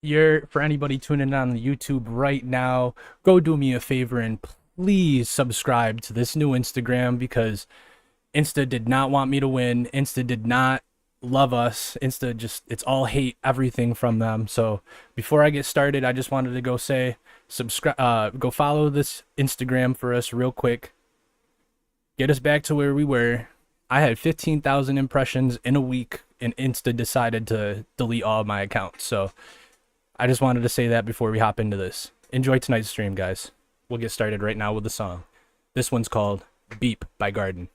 For anybody tuning in on the YouTube right now, go do me a favor and please subscribe to this new Instagram because Insta did not want me to win. Insta did not love us. Insta just, it's all hate, everything from them. So before I get started, I just wanted to go say subscribe, go follow this Instagram for us real quick. Get us back to where we were. I had 15,000 impressions in a week and Insta decided to delete all of my accounts. So I just wanted to say that before we hop into this. Enjoy tonight's stream, guys. We'll get started right now with the song. This one's called Beep by Garden.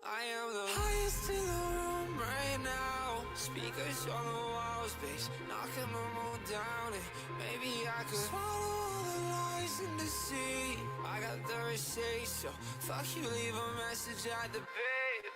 I am the highest in the room right now. Speakers on the walls, bass knocking them all down. And maybe I could swallow all the lies and deceit. I got the receipt, so fuck you, leave a message at the beep.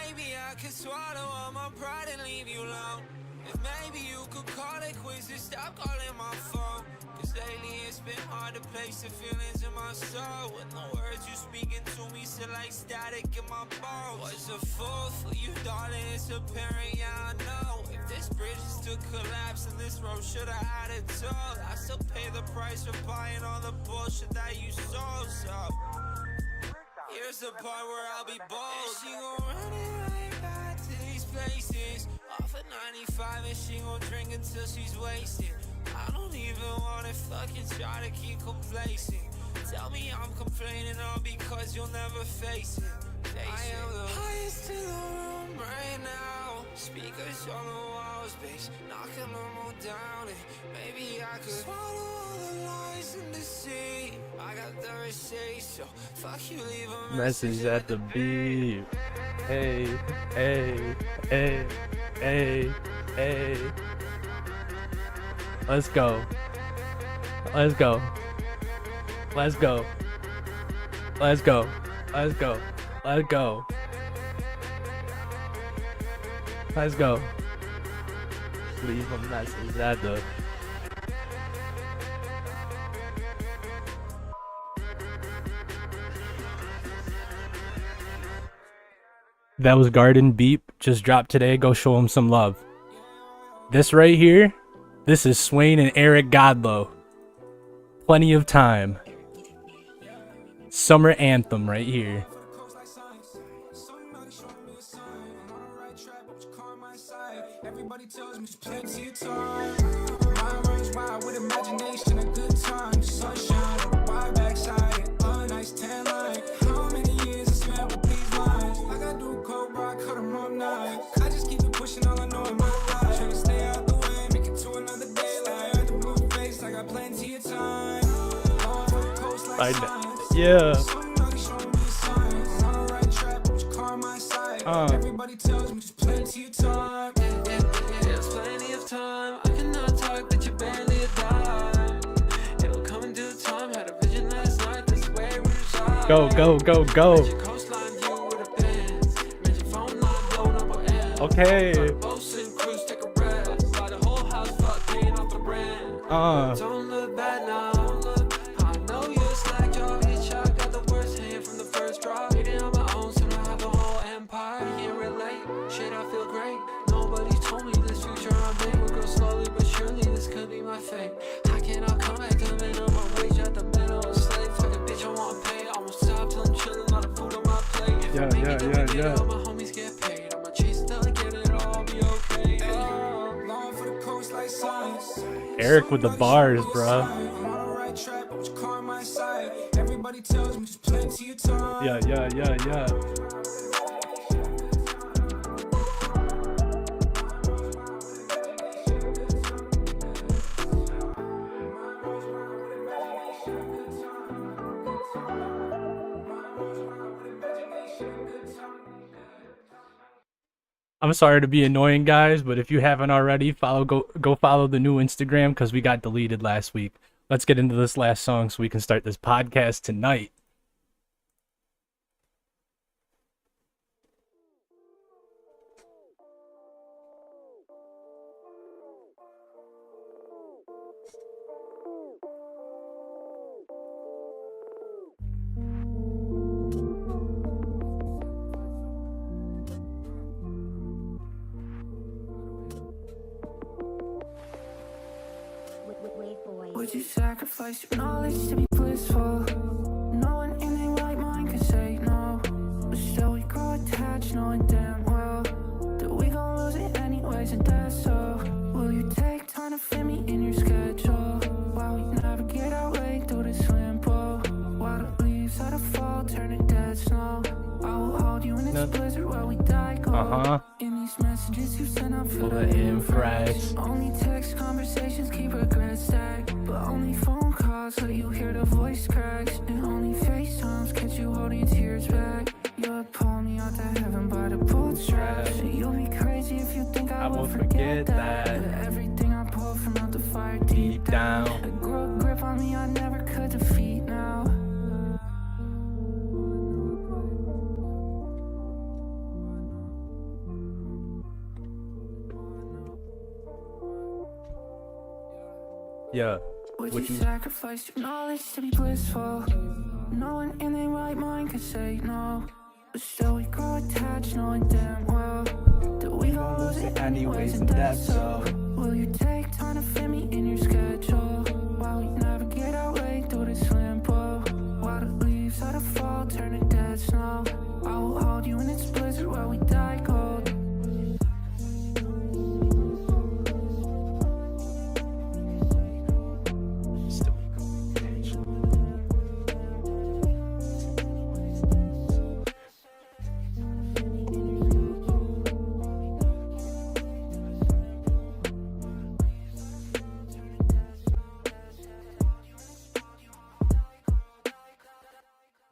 Maybe I could swallow all my pride and leave you alone. If maybe you could call it quits and stop calling my phone. Cause lately it's been hard to place the feelings in my soul. When the words you speaking to me sit like static in my bones. Was a fool for you, darling, it's apparent, yeah I know. If this bridge is to collapse and this road should've had a toll, I still pay the price for buying all the bullshit that you sold. So here's the part where I'll be bold. She gon' run it right back to these places. Off of 95 and she gon' drink until she's wasted. I don't even wanna fucking try to keep complacent. Tell me I'm complaining all because you'll never face it. I am the highest in the room right now. Speakers on the walls, bass knocking them all down. And maybe I could swallow all the lies and deceit. I got the receipt, so fuck you, leave a Message at the beep. Hey, hey, hey, hey, hey. Let's go. Let's go. Let's go. Let's go. Let's go. Let's go. Let's go. Leave a message at the. That was Garden Beep. Just dropped today. Go show him some love. This right here, this is Swaine and Eric Godlow. Plenty of time. Summer anthem right here. Everybody tells me it's plenty of time. Mind runs wild with imagination, a good time. Sunshine on my backside, a nice tan line. How many years I spent with these lines? Like I do cold rock, cut them all night. I just keep it pushing, all I know in my life. Trying to stay out the way, make it to another day. Like I do blue face, I got plenty of time. All for the coast like signs. Yeah. Somebody showing me signs. On the right track, but you car my side. Everybody tells me there's plenty of time. There's plenty of time. I cannot talk, but you barely a dime. It'll come in due time. Had a vision last night. This is where we reside. Go, go, go, go. Your coastline view with a Benz. Mention phone line blown up on end. Okay. Bosun cruise, take a rest. Buy the whole house, fuck paying off the rent. Don't look bad now. I know you slack job. Each shot got the worst hand from the first drop. Eating on my own, soon I have the whole empire. Can't relate. Shit, I feel great. Nobody told me this future I'm in would go slowly but surely. This could be my fate. How can I come back to minimum wage at the middle of slave? Fuck a bitch, I want pay. I won't stop till I'm chilling. Lot of food on my plate. If I make it, then we get it. All my homies get paid. I'ma chase till I get it. All be okay. Long for the coast like science. Eric with the bars, bruh. Everybody tells me there's plenty of time. Yeah. I'm sorry to be annoying, guys, but if you haven't already, go follow the new Instagram because we got deleted last week. Let's get into this last song so we can start this podcast tonight. Would you sacrifice your knowledge to be blissful? No one in their right mind could say no. But still we grow attached, knowing damn well that we gon' lose it anyways, and that's so. Will you take time to fit me in your schedule? While we navigate our way through this limbo, while the leaves start to fall, turning dead snow, I will hold you in this blizzard while we die cold. In these messages you send, I'm full of infrax. Only text conversations keep regrets stacked, but only phone calls let you hear the voice cracks, and only FaceTimes catch you holding tears back. You'll pull me out to heaven by the bootstraps. You'll be crazy if you think I will forget that. But everything I pulled from out the fire deep down, a grip on me I never could defeat now. Yeah. Would you sacrifice your knowledge to be blissful? No one in their right mind could say no. But still we grow attached, knowing damn well that we gon' lose it anyways, and that's so. Will you take time to fit me in your schedule? While we navigate our way through this limbo, while the leaves start to fall, turning dead snow, I will hold you in its blizzard while we die cold.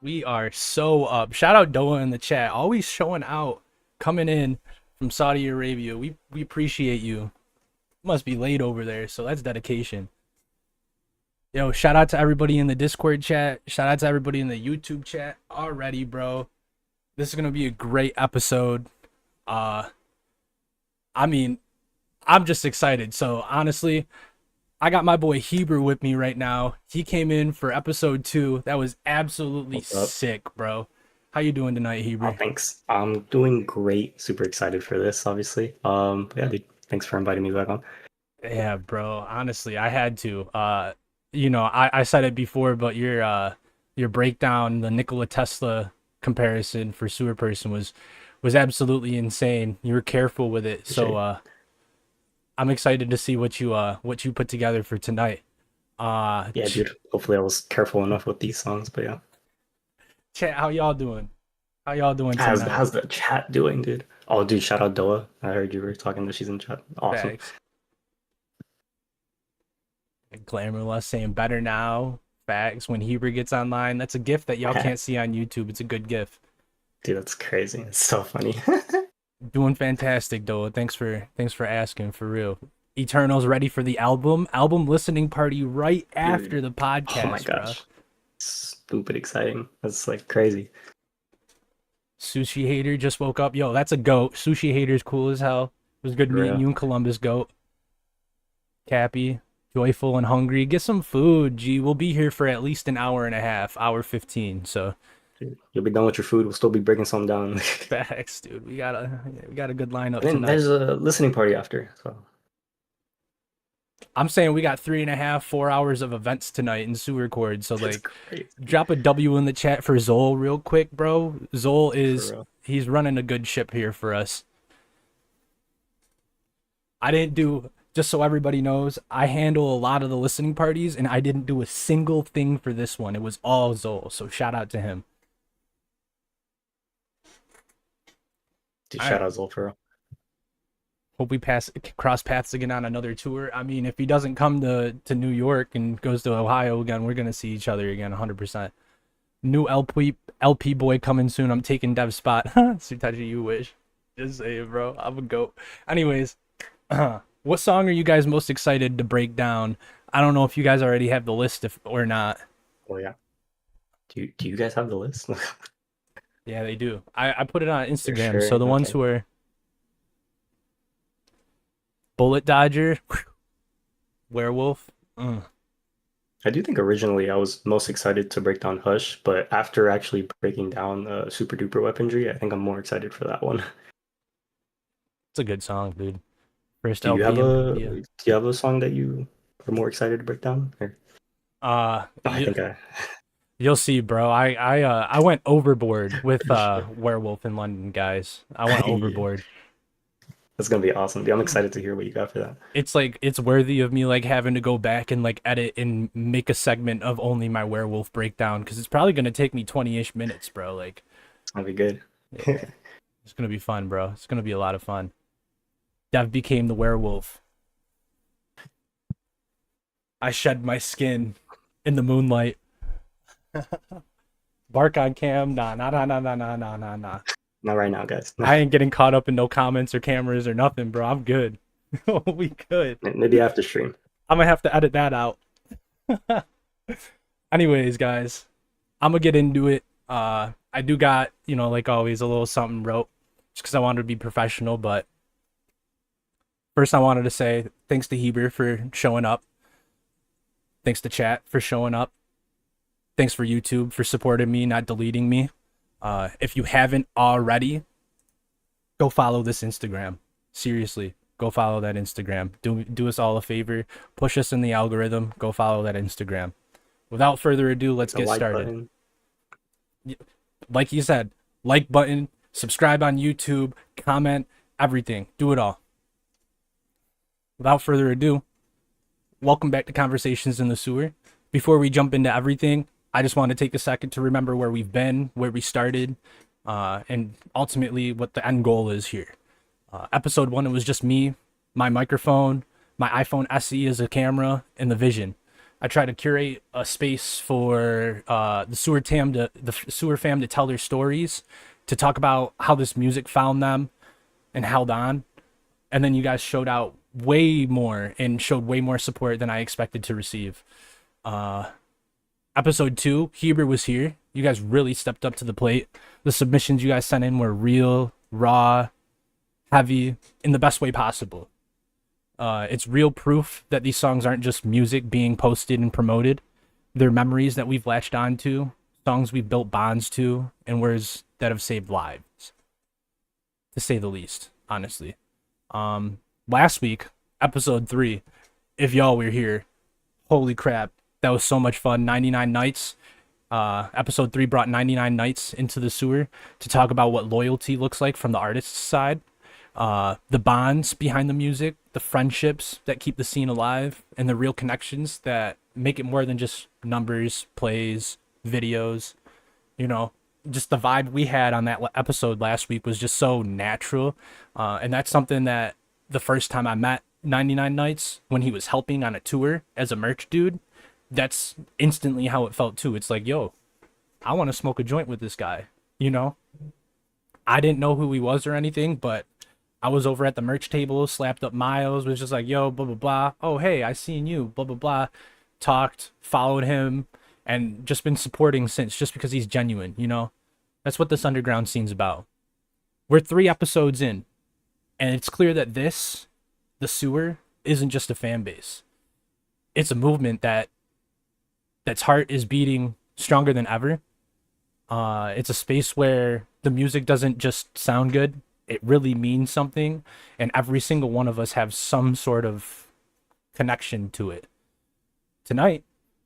We are so up. Shout out Doa in the chat. Always showing out, coming in from Saudi Arabia. We appreciate you. Must be late over there, so that's dedication. Yo, shout out to everybody in the Discord chat. Shout out to everybody in the YouTube chat already, bro. This is gonna be a great episode. I mean, I'm just excited. So honestly, I got my boy Heber with me right now. He came in for episode 2. That was absolutely sick, bro. How you doing tonight, Heber? Oh, thanks. I'm doing great. Super excited for this, obviously. Yeah, dude, thanks for inviting me back on. Yeah, bro. Honestly, I had to. You know, I said it before, but your breakdown, the Nikola Tesla comparison for Sewerperson was absolutely insane. You were careful with it, so I'm excited to see what you put together for tonight. Yeah, dude. Hopefully I was careful enough with these songs, but yeah. Chat, how y'all doing? How y'all doing tonight? How's the chat doing, dude? Oh, dude, shout out Doa. I heard you were talking that she's in chat. Awesome. Facts. Glamourless saying better now. Facts. When Heber gets online, that's a gift that y'all can't see on YouTube. It's a good gift. Dude, that's crazy. It's so funny. Doing fantastic, Doa. Thanks for asking, for real. Eternal's ready for the album listening party right after the podcast. Oh my gosh. Bro. Stupid exciting. That's like crazy. Sushi Hater just woke up. Yo, that's a goat. Sushi Hater's cool as hell. It was good meeting you in Columbus, goat. Cappy, joyful and hungry. Get some food, G. We'll be here for at least an hour and a half, hour 15. So dude, you'll be done with your food. We'll still be breaking some down. Facts, dude. We got a good lineup and tonight. There's a listening party after. So I'm saying we got 3.5, 4 hours of events tonight in Sewercord. So that's like, crazy. Drop a W in the chat for Zol real quick, bro. Zol he's running a good ship here for us. I didn't do, just so everybody knows, I handle a lot of the listening parties, and I didn't do a single thing for this one. It was all Zol. So shout out to him. Dude, shout out Zol for real. Hope we cross paths again on another tour. I mean, if he doesn't come to New York and goes to Ohio again, we're gonna see each other again, 100%. New LP boy coming soon. I'm taking Dev's spot. Sutaji, you wish. Just say it, bro. I'm a goat. Anyways, what song are you guys most excited to break down? I don't know if you guys already have the list if, or not. Oh yeah. Do you guys have the list? Yeah, they do. I put it on For Instagram. sure. So the ones Okay. who are Bullet Dodger, Werewolf. I do think originally I was most excited to break down Hush, but after actually breaking down Super Duper Weaponry, I think I'm more excited for that one. It's a good song, dude. First Do you have LP in a media. do you have a song that you are more excited to break down? Or, oh, I You, think I you'll see, bro. I went overboard with for sure. Werewolf in London, guys. I went Yeah, overboard. that's gonna be awesome. Dude, I'm excited to hear what you got for that. It's like it's worthy of me like having to go back and like edit and make a segment of only my Werewolf breakdown because it's probably gonna take me 20-ish minutes, bro. Like, It's gonna be good. yeah, it's gonna be fun, bro. It's gonna be a lot of fun. Dev became the werewolf. I shed my skin in the moonlight. Bark on cam. Nah, nah, nah, nah, nah, nah, nah, nah, nah. Not right now, guys. I ain't getting caught up in no comments or cameras or nothing, bro. I'm good. We good. Maybe after stream. I'm gonna have to edit that out. Anyways, guys, I'm gonna get into it. I do got, like always, a little something wrote just because I wanted to be professional. But first, I wanted to say thanks to Heber for showing up. Thanks to chat for showing up. Thanks for YouTube for supporting me, not deleting me. If you haven't already, go follow this Instagram. Seriously, go follow that Instagram. Do us all a favor. Push us in the algorithm. Go follow that Instagram. Without further ado, let's The get like started. button. Like you said, like button, subscribe on YouTube, comment, everything. Do it all. Without further ado, welcome back to Conversations in the Sewer. Before we jump into everything, I just want to take a second to remember where we've been, where we started, and ultimately what the end goal is here. Episode 1, it was just me, my microphone, my iPhone SE as a camera, and the vision. I try to curate a space for the sewer fam to tell their stories, to talk about how this music found them and held on. And then you guys showed out way more and showed way more support than I expected to receive. Episode 2, Heber was here. You guys really stepped up to the plate. The submissions you guys sent in were real, raw, heavy, in the best way possible. It's real proof that these songs aren't just music being posted and promoted. They're memories that we've latched onto, songs we've built bonds to, and words that have saved lives, to say the least, honestly. Last week, episode 3, if y'all were here, holy crap, that was so much fun. 99 Nights. Episode 3 brought 99 Nights into the sewer to talk about what loyalty looks like from the artist's side. The bonds behind the music, the friendships that keep the scene alive, and the real connections that make it more than just numbers, plays, videos. Just the vibe we had on that episode last week was just so natural. And that's something that the first time I met 99 Nights, when he was helping on a tour as a merch dude, that's instantly how it felt too. It's like, yo, I want to smoke a joint with this guy. I didn't know who he was or anything, but I was over at the merch table, slapped up Miles, was just like, yo, blah, blah, blah. Oh, hey, I seen you, blah, blah, blah. Talked, followed him, and just been supporting since, just because he's genuine, That's what this underground scene's about. We're 3 episodes in, and it's clear that the sewer, isn't just a fan base. It's a movement that's heart is beating stronger than ever. It's a space where the music doesn't just sound good. It really means something, and every single one of us have some sort of connection to it. Tonight,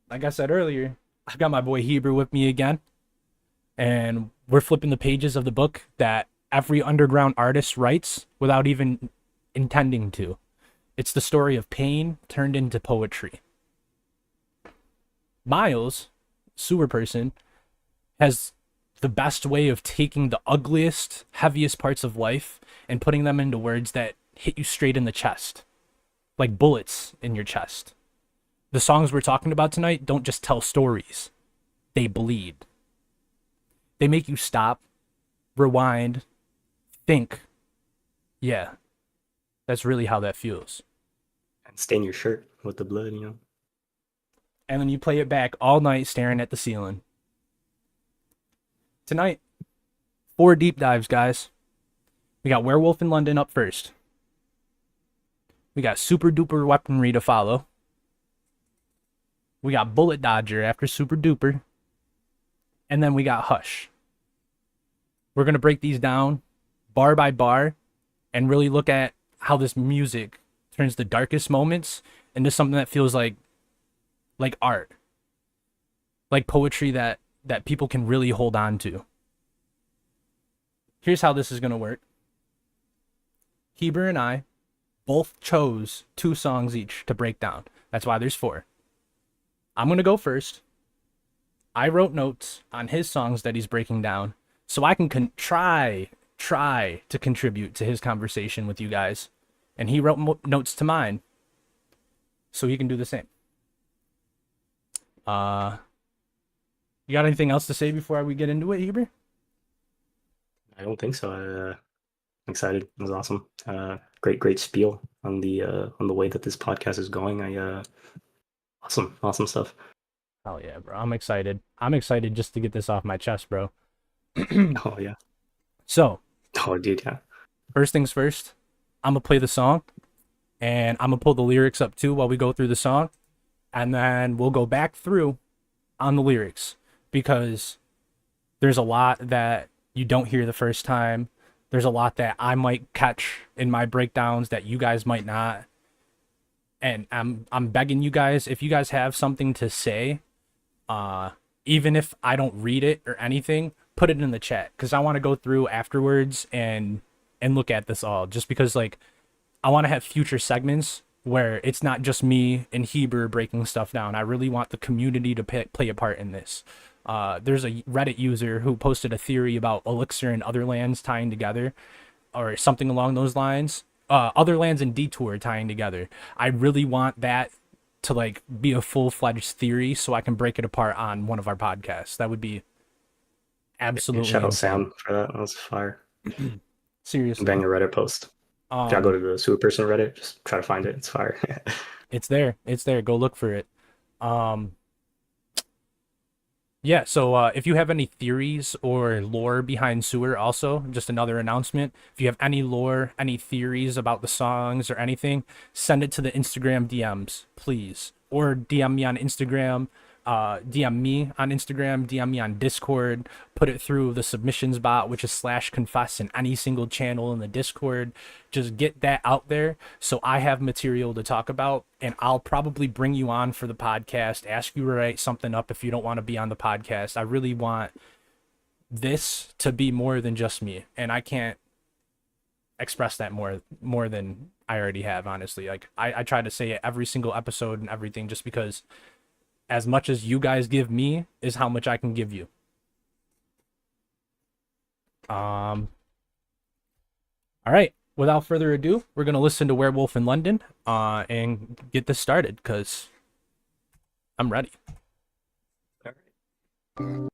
like I said earlier, I've got my boy Heber with me again, and we're flipping the pages of the book that every underground artist writes without even intending to. It's the story of pain turned into poetry. Miles, Sewerperson, has the best way of taking the ugliest, heaviest parts of life and putting them into words that hit you straight in the chest, like bullets in your chest. The songs we're talking about tonight don't just tell stories, they bleed. They make you stop, rewind, think, Yeah, that's really how that feels. And stain your shirt with the blood, you know. And then you play it back all night staring at the ceiling. Tonight, 4 deep dives, guys. We got Werewolf in London up first. We got Super Duper Weaponry to follow. We got Bullet Dodger after Super Duper. And then we got Hush. We're going to break these down bar by bar and really look at how this music turns the darkest moments into something that feels like art. Like poetry that people can really hold on to. Here's how this is going to work. Heber and I both chose 2 songs each to break down. That's why there's 4. I'm going to go first. I wrote notes on his songs that he's breaking down so I can try to contribute to his conversation with you guys. And he wrote notes to mine so he can do the same. You got anything else to say before we get into it, Heber? I don't think so. I'm excited. It was awesome. Great spiel on the way that this podcast is going. Awesome stuff. Oh yeah, bro. I'm excited. I'm excited just to get this off my chest, bro. Oh yeah. So, Oh dude, yeah. first things first, I'm gonna play the song and I'm gonna pull the lyrics up too while we go through the song. And then we'll go back through on the lyrics because there's a lot that you don't hear the first time. There's a lot that I might catch in my breakdowns that you guys might not. And I'm begging you guys, if you guys have something to say, even if I don't read it or anything, put it in the chat because I want to go through afterwards and look at this all. Just because like I want to have future segments where it's not just me and Heber breaking stuff down. I really want the community to play a part in this. There's a Reddit user who posted a theory about Elixir and other lands tying together or something along those lines. Other lands and Detour tying together. I really want that to like be a full-fledged theory so I can break it apart on one of our podcasts. That would be absolutely Shout out insane. Sam for that. That was fire. Seriously. Bang a Reddit post. Gotta go to the Sewerperson Reddit. Just try to find it. It's fire. It's there. Go look for it. Yeah, so if you have any theories or lore behind Sewer, also, just another announcement. If you have any lore, any theories about the songs or anything, send it to the Instagram DMs, please. Or DM me on Instagram, DM me on Discord, put it through the submissions bot, which is /confess in any single channel in the Discord. Just get that out there so I have material to talk about, and I'll probably bring you on for the podcast, ask you to write something up if you don't want to be on the podcast. I really want this to be more than just me, and I can't express that more than I already have, honestly. Like I try to say it every single episode and everything just because as much as you guys give me is how much I can give you. All right. Without further ado, we're going to listen to Werewolf in London and get this started because I'm ready. All right.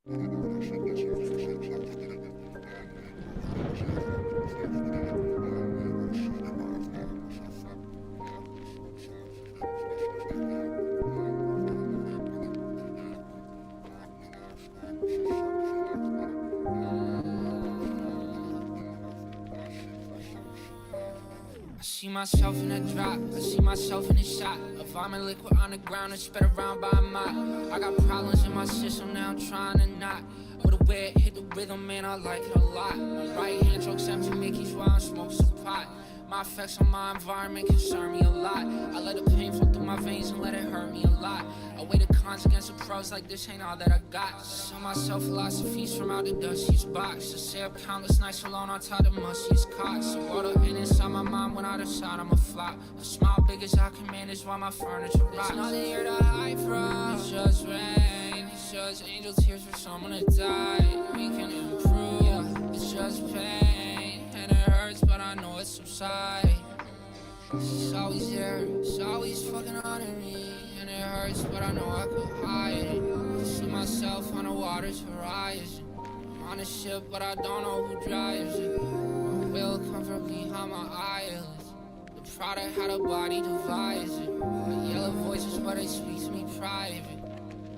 I see myself in a drop, I see myself in a shot. A vomit liquid on the ground and spread around by a mop. I got problems in my system now, I'm trying to not. With a way it hit the rhythm, man, I like it a lot. My right hand chokes empty Mickey's while I smoke some pot. My effects on my environment concern me a lot. I let the pain flow through my veins and let it hurt me a lot. I weigh the cons against the pros like this ain't all that I got. Some myself philosophies from out the dustiest box. To stay up countless nights alone on top of the mustiest cots. So all the pain inside my mind when I decide I'm a flop. A smile big as I can manage while my furniture rocks. There's nothing here to hide from. It's just rain. It's just angel tears for someone to die. We can improve. Yeah. It's just pain. And it hurts but I know it's subside. It's always there. It's always fucking haunting me. And it hurts but I know I could hide it. I see myself on the water's horizon. I'm on a ship but I don't know who drives it. My will come from mirror behind my eyelids. The product how the body divides it. The yellow voices, but they speak to me private.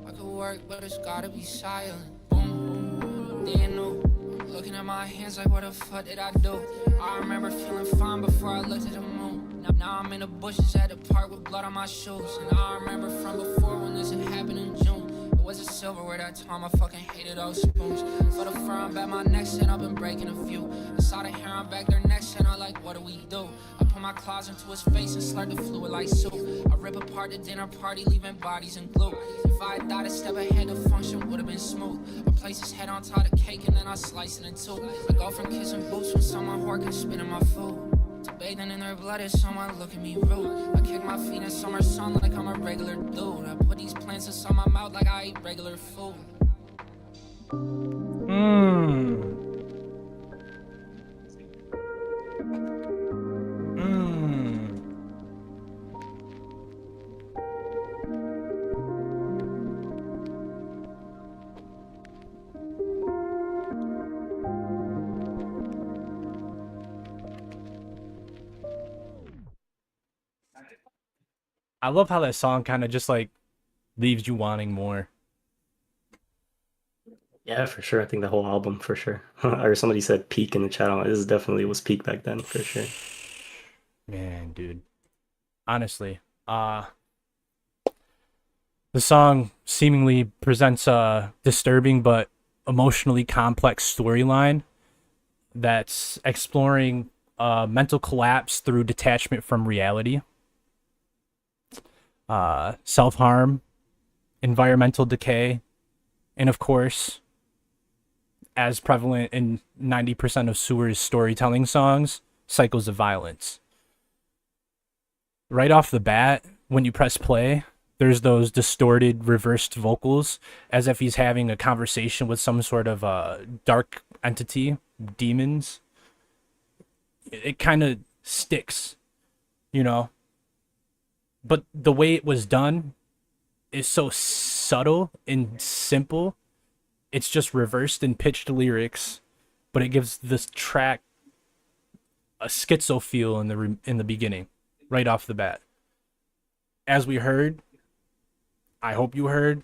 I could work, but it's gotta be silent. Boom, didn't know. Looking at my hands like, what the fuck did I do? I remember feeling fine before I looked at the moon. Now I'm in the bushes at the park with blood on my shoes. And I remember from before when this had happened in June. It was a silverware that time, I fucking hated those spoons. For the fur on back my neck, and I've been breaking a few. I saw the hair on back their necks, and I like, what do we do? I put my claws into his face and slurred the fluid like soup. I rip apart the dinner party, leaving bodies in glue. If I had thought a step ahead, the function would have been smooth. I place his head on top of the cake and then I slice it in two. I go from kissing boots when someone whore can spit in my food, to bathing in their blood if someone look at me rude. I kick my feet in summer sun like I'm a regular dude. I put these plants inside my mouth like I eat regular food. I love how that song kind of just like leaves you wanting more. Yeah, for sure. I think the whole album for sure. Or somebody said peak in the chat. This definitely was peak back then for sure. Man, dude. Honestly, the song seemingly presents a disturbing but emotionally complex storyline that's exploring mental collapse through detachment from reality, self-harm, environmental decay, and of course, as prevalent in 90% of Sewer's storytelling songs, cycles of violence. Right off the bat, when you press play, there's those distorted, reversed vocals as if he's having a conversation with some sort of dark entity, demons. It kind of sticks, you know? But the way it was done is so subtle and simple. It's just reversed and pitched lyrics, but it gives this track a schizo feel in the beginning, right off the bat. As we heard, I hope you heard,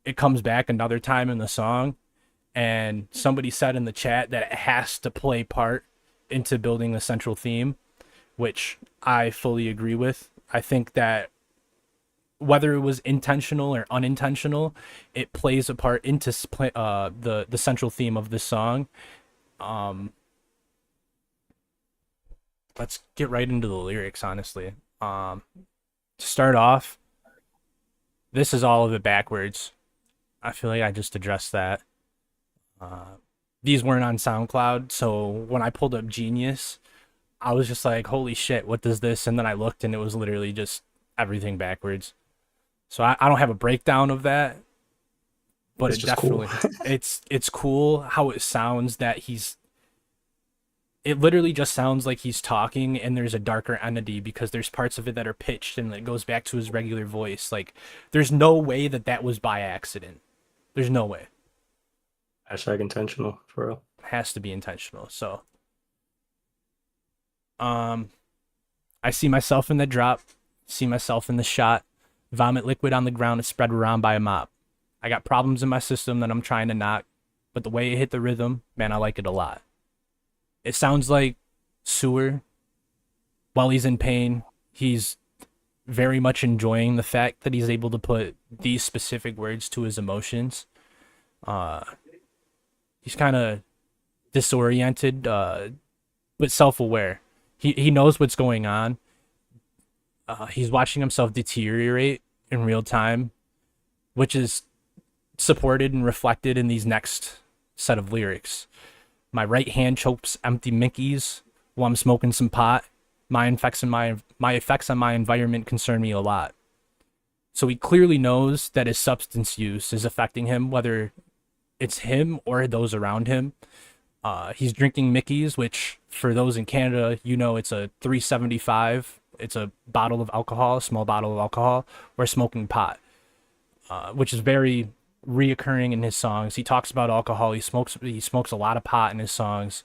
it comes back another time in the song, and somebody said in the chat that it has to play part into building the central theme, which I fully agree with. I think that whether it was intentional or unintentional, it plays a part into the central theme of this song. Let's get right into the lyrics, honestly. To start off, this is all of it backwards. I feel like I just addressed that. These weren't on SoundCloud, so when I pulled up Genius, I was just like, holy shit, what does this? And then I looked and it was literally just everything backwards. So I don't have a breakdown of that, but It's it just definitely cool. it's cool how it sounds that it literally just sounds like he's talking and there's a darker entity because there's parts of it that are pitched and it goes back to his regular voice. Like there's no way that was by accident. There's no way. Hashtag intentional for real. It has to be intentional. So I see myself in the drop, see myself in the shot. Vomit liquid on the ground is spread around by a mop. I got problems in my system that I'm trying to knock, but the way it hit the rhythm, man, I like it a lot. It sounds like Sewer, while he's in pain, he's very much enjoying the fact that he's able to put these specific words to his emotions. He's kind of disoriented, but self-aware. He knows what's going on. He's watching himself deteriorate in real time, which is supported and reflected in these next set of lyrics. My right hand chokes empty Mickeys while I'm smoking some pot. My effects on my environment concern me a lot. So he clearly knows that his substance use is affecting him, whether it's him or those around him. He's drinking Mickeys, which for those in Canada, you know, it's a 375. It's a bottle of alcohol, a small bottle of alcohol, or smoking pot, which is very reoccurring in his songs. He talks about alcohol. He smokes a lot of pot in his songs.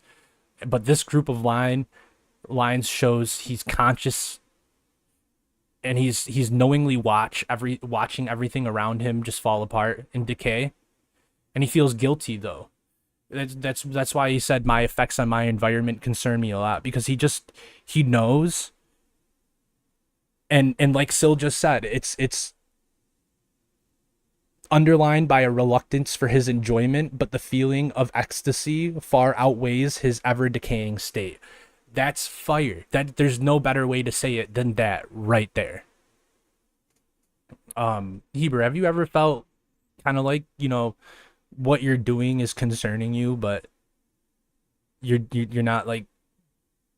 But this group of line lines shows he's conscious and he's knowingly watching everything around him just fall apart and decay, and he feels guilty though. That's why he said my effects on my environment concern me a lot, because he knows, and like Sil just said, it's underlined by a reluctance for his enjoyment, but the feeling of ecstasy far outweighs his ever decaying state. That's fire. That there's no better way to say it than that right there. Heber, have you ever felt kind of like, what you're doing is concerning you, but you're not like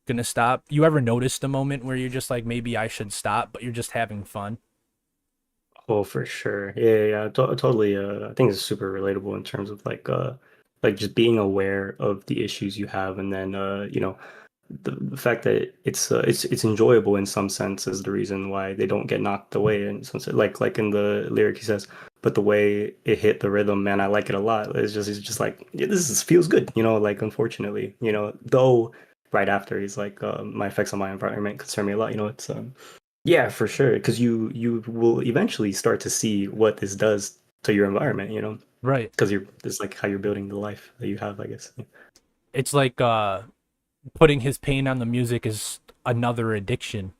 gonna stop? You ever noticed a moment where you're just like, maybe I should stop, but you're just having fun? Oh, for sure. Yeah. Totally. I think it's super relatable in terms of like just being aware of the issues you have, and then the fact that it's enjoyable in some sense is the reason why they don't get knocked away in some sense. Like in the lyric he says, but the way it hit the rhythm, man, I like it a lot. It's just like, yeah, feels good, like unfortunately, though right after he's like, my effects on my environment concern me a lot, it's yeah, for sure, because you will eventually start to see what this does to your environment, Right. because it's like how you're building the life that you have, I guess. It's like putting his pain on the music is another addiction,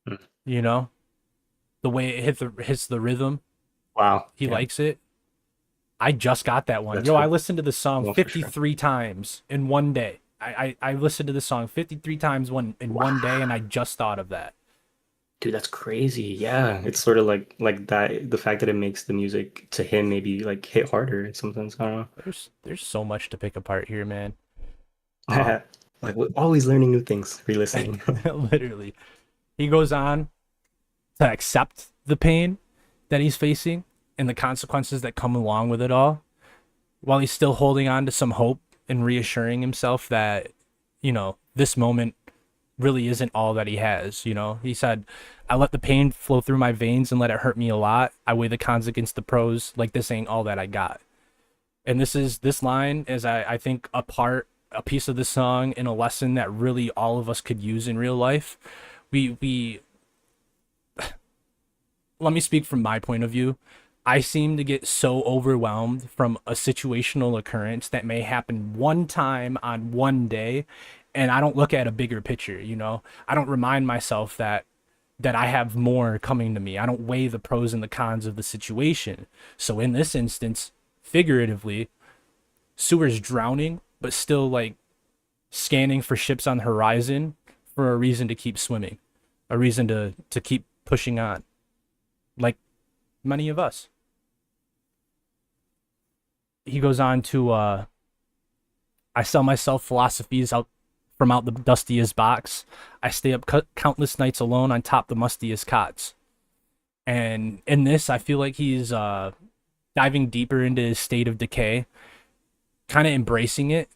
Mm. you know? The way it hits the rhythm, Wow. he Yeah, likes it. I just got that one. that's Yo, I for listened to the song well, for sure. 53 times in one day. I listened to the song 53 times in one day, and I Wow. just thought of that. Dude, that's crazy. Yeah, it's sort of like that. The fact that it makes the music to him maybe like hit harder in some sense. I don't There's so much to pick apart here, man. know. Like we're always learning new things, re-listening. Literally. He goes on to accept the pain that he's facing and the consequences that come along with it all, while he's still holding on to some hope and reassuring himself that, this moment really isn't all that he has. He said, I let the pain flow through my veins and let it hurt me a lot. I weigh the cons against the pros, like this ain't all that I got. And this line is, I think, a piece of the song and a lesson that really all of us could use in real life. We Let me speak from my point of view. I seem to get so overwhelmed from a situational occurrence that may happen one time on one day, and I don't look at a bigger picture. I don't remind myself that I have more coming to me. I don't weigh the pros and the cons of the situation. So in this instance, figuratively, Sewer's drowning, but still like scanning for ships on the horizon for a reason to keep swimming, a reason to keep pushing on, like many of us. He goes on to I sell myself philosophies out the dustiest box. I stay up countless nights alone on top the mustiest cots. And in this, I feel like he's diving deeper into his state of decay, kind of embracing it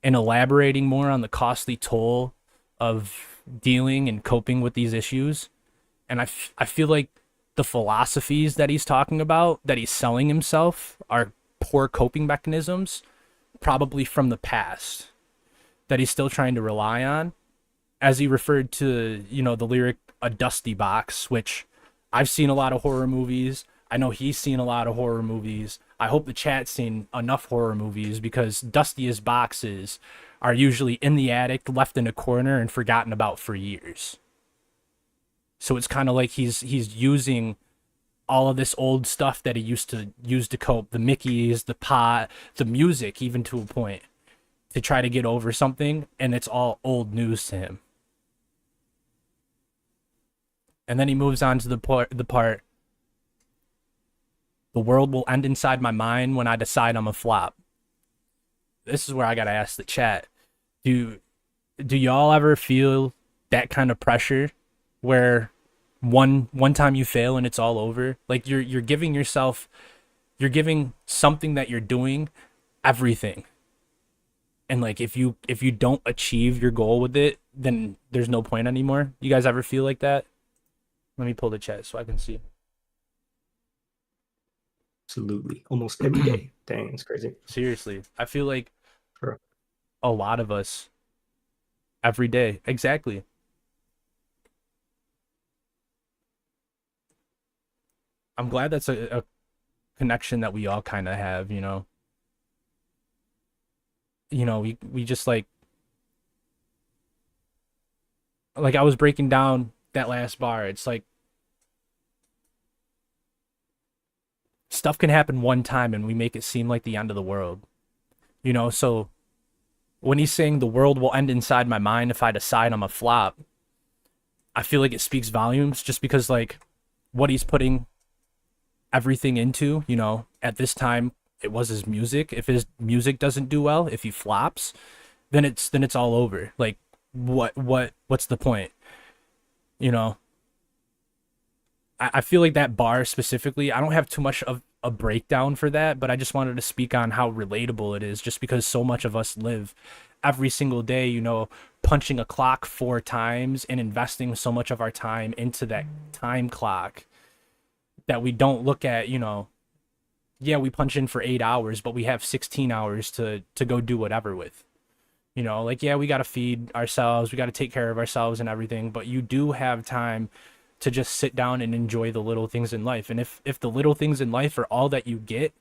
and elaborating more on the costly toll of dealing and coping with these issues. And I feel like the philosophies that he's talking about, that he's selling himself, are poor coping mechanisms, probably from the past, that he's still trying to rely on. As he referred to, the lyric "a dusty box," which I've seen a lot of horror movies. I know he's seen a lot of horror movies. I hope the chat's seen enough horror movies, because dustiest boxes are usually in the attic, left in a corner, and forgotten about for years. So it's kind of like he's using all of this old stuff that he used to use to cope, the Mickeys, the pot, the music, even to a point, to try to get over something, and it's all old news to him. And then he moves on to the part, the world will end inside my mind when I decide I'm a flop. This is where I gotta ask the chat. Do do y'all ever feel that kind of pressure where one time you fail and it's all over? Like you're giving yourself, you're giving something that you're doing everything. And like if you don't achieve your goal with it, then there's no point anymore. You guys ever feel like that? Let me pull the chat so I can see. Absolutely. Almost every day. Dang, it's crazy. Seriously, I feel like Bro. a lot of us every day. Exactly. I'm glad that's a connection that we all kind of have, you know. We just like I was breaking down that last bar. It's like stuff can happen one time and we make it seem like the end of the world. So when he's saying the world will end inside my mind if I decide I'm a flop, I feel like it speaks volumes just because like what he's putting everything into, at this time it was his music. If his music doesn't do well, if he flops, then it's all over. Like what's the point? You know, I feel like that bar specifically, I don't have too much of a breakdown for that, but I just wanted to speak on how relatable it is just because so much of us live every single day, punching a clock 4 times and investing so much of our time into that time clock that we don't look at, yeah, we punch in for 8 hours, but we have 16 hours to go do whatever with. Like, yeah, we got to feed ourselves, we got to take care of ourselves and everything, but you do have time to just sit down and enjoy the little things in life. And if the little things in life are all that you get,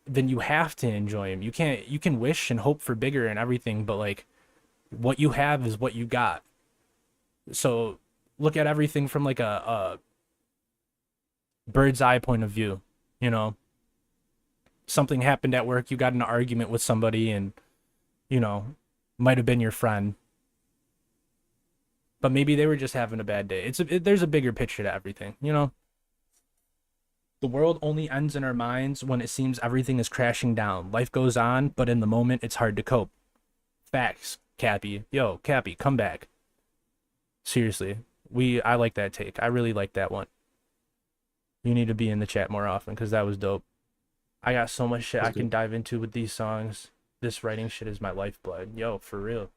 then you have to enjoy them. You can wish and hope for bigger and everything, but like what you have is what you got. So look at everything from like a bird's eye point of view. You know, something happened at work, you got in an argument with somebody, and you know, might have been your friend, but maybe they were just having a bad day. There's a bigger picture to everything. The world only ends in our minds when it seems everything is crashing down. Life goes on, but in the moment, it's hard to cope. Facts, Cappy. Yo, Cappy, come back. Seriously, I like that take. I really like that one. You need to be in the chat more often because that was dope. I got so much shit I can dive into with these songs. This writing shit is my lifeblood. Yo, for real.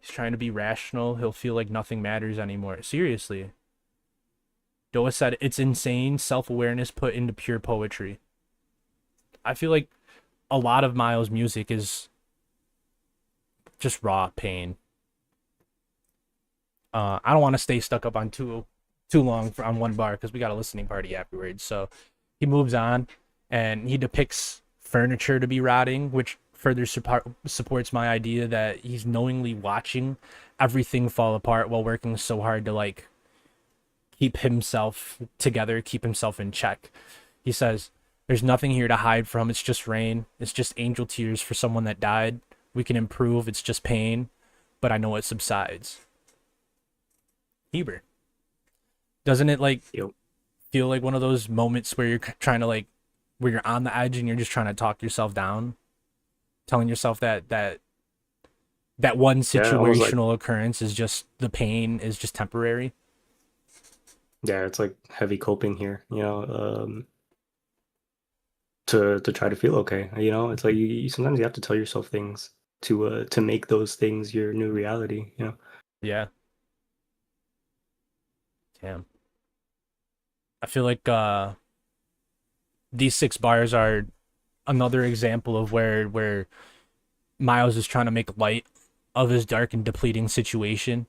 He's trying to be rational. He'll feel like nothing matters anymore. Seriously. Doa said it's insane self-awareness put into pure poetry. I feel like a lot of Miles' music is just raw pain. I don't want to stay stuck up on too long on one bar because we got a listening party afterwards. So he moves on and he depicts furniture to be rotting, which further supports my idea that he's knowingly watching everything fall apart while working so hard to like keep himself together, keep himself in check. He says, "There's nothing here to hide from. It's just rain. It's just angel tears for someone that died. We can improve. It's just pain, but I know it subsides." Heber. Doesn't it like feel like one of those moments where you're trying to like where you're on the edge and you're just trying to talk yourself down, telling yourself that one situational occurrence is just the pain is just temporary? Yeah, it's like heavy coping here, to try to feel okay. It's like you sometimes you have to tell yourself things to make those things your new reality. Yeah. Damn. I feel like these 6 bars are another example of where Miles is trying to make light of his dark and depleting situation.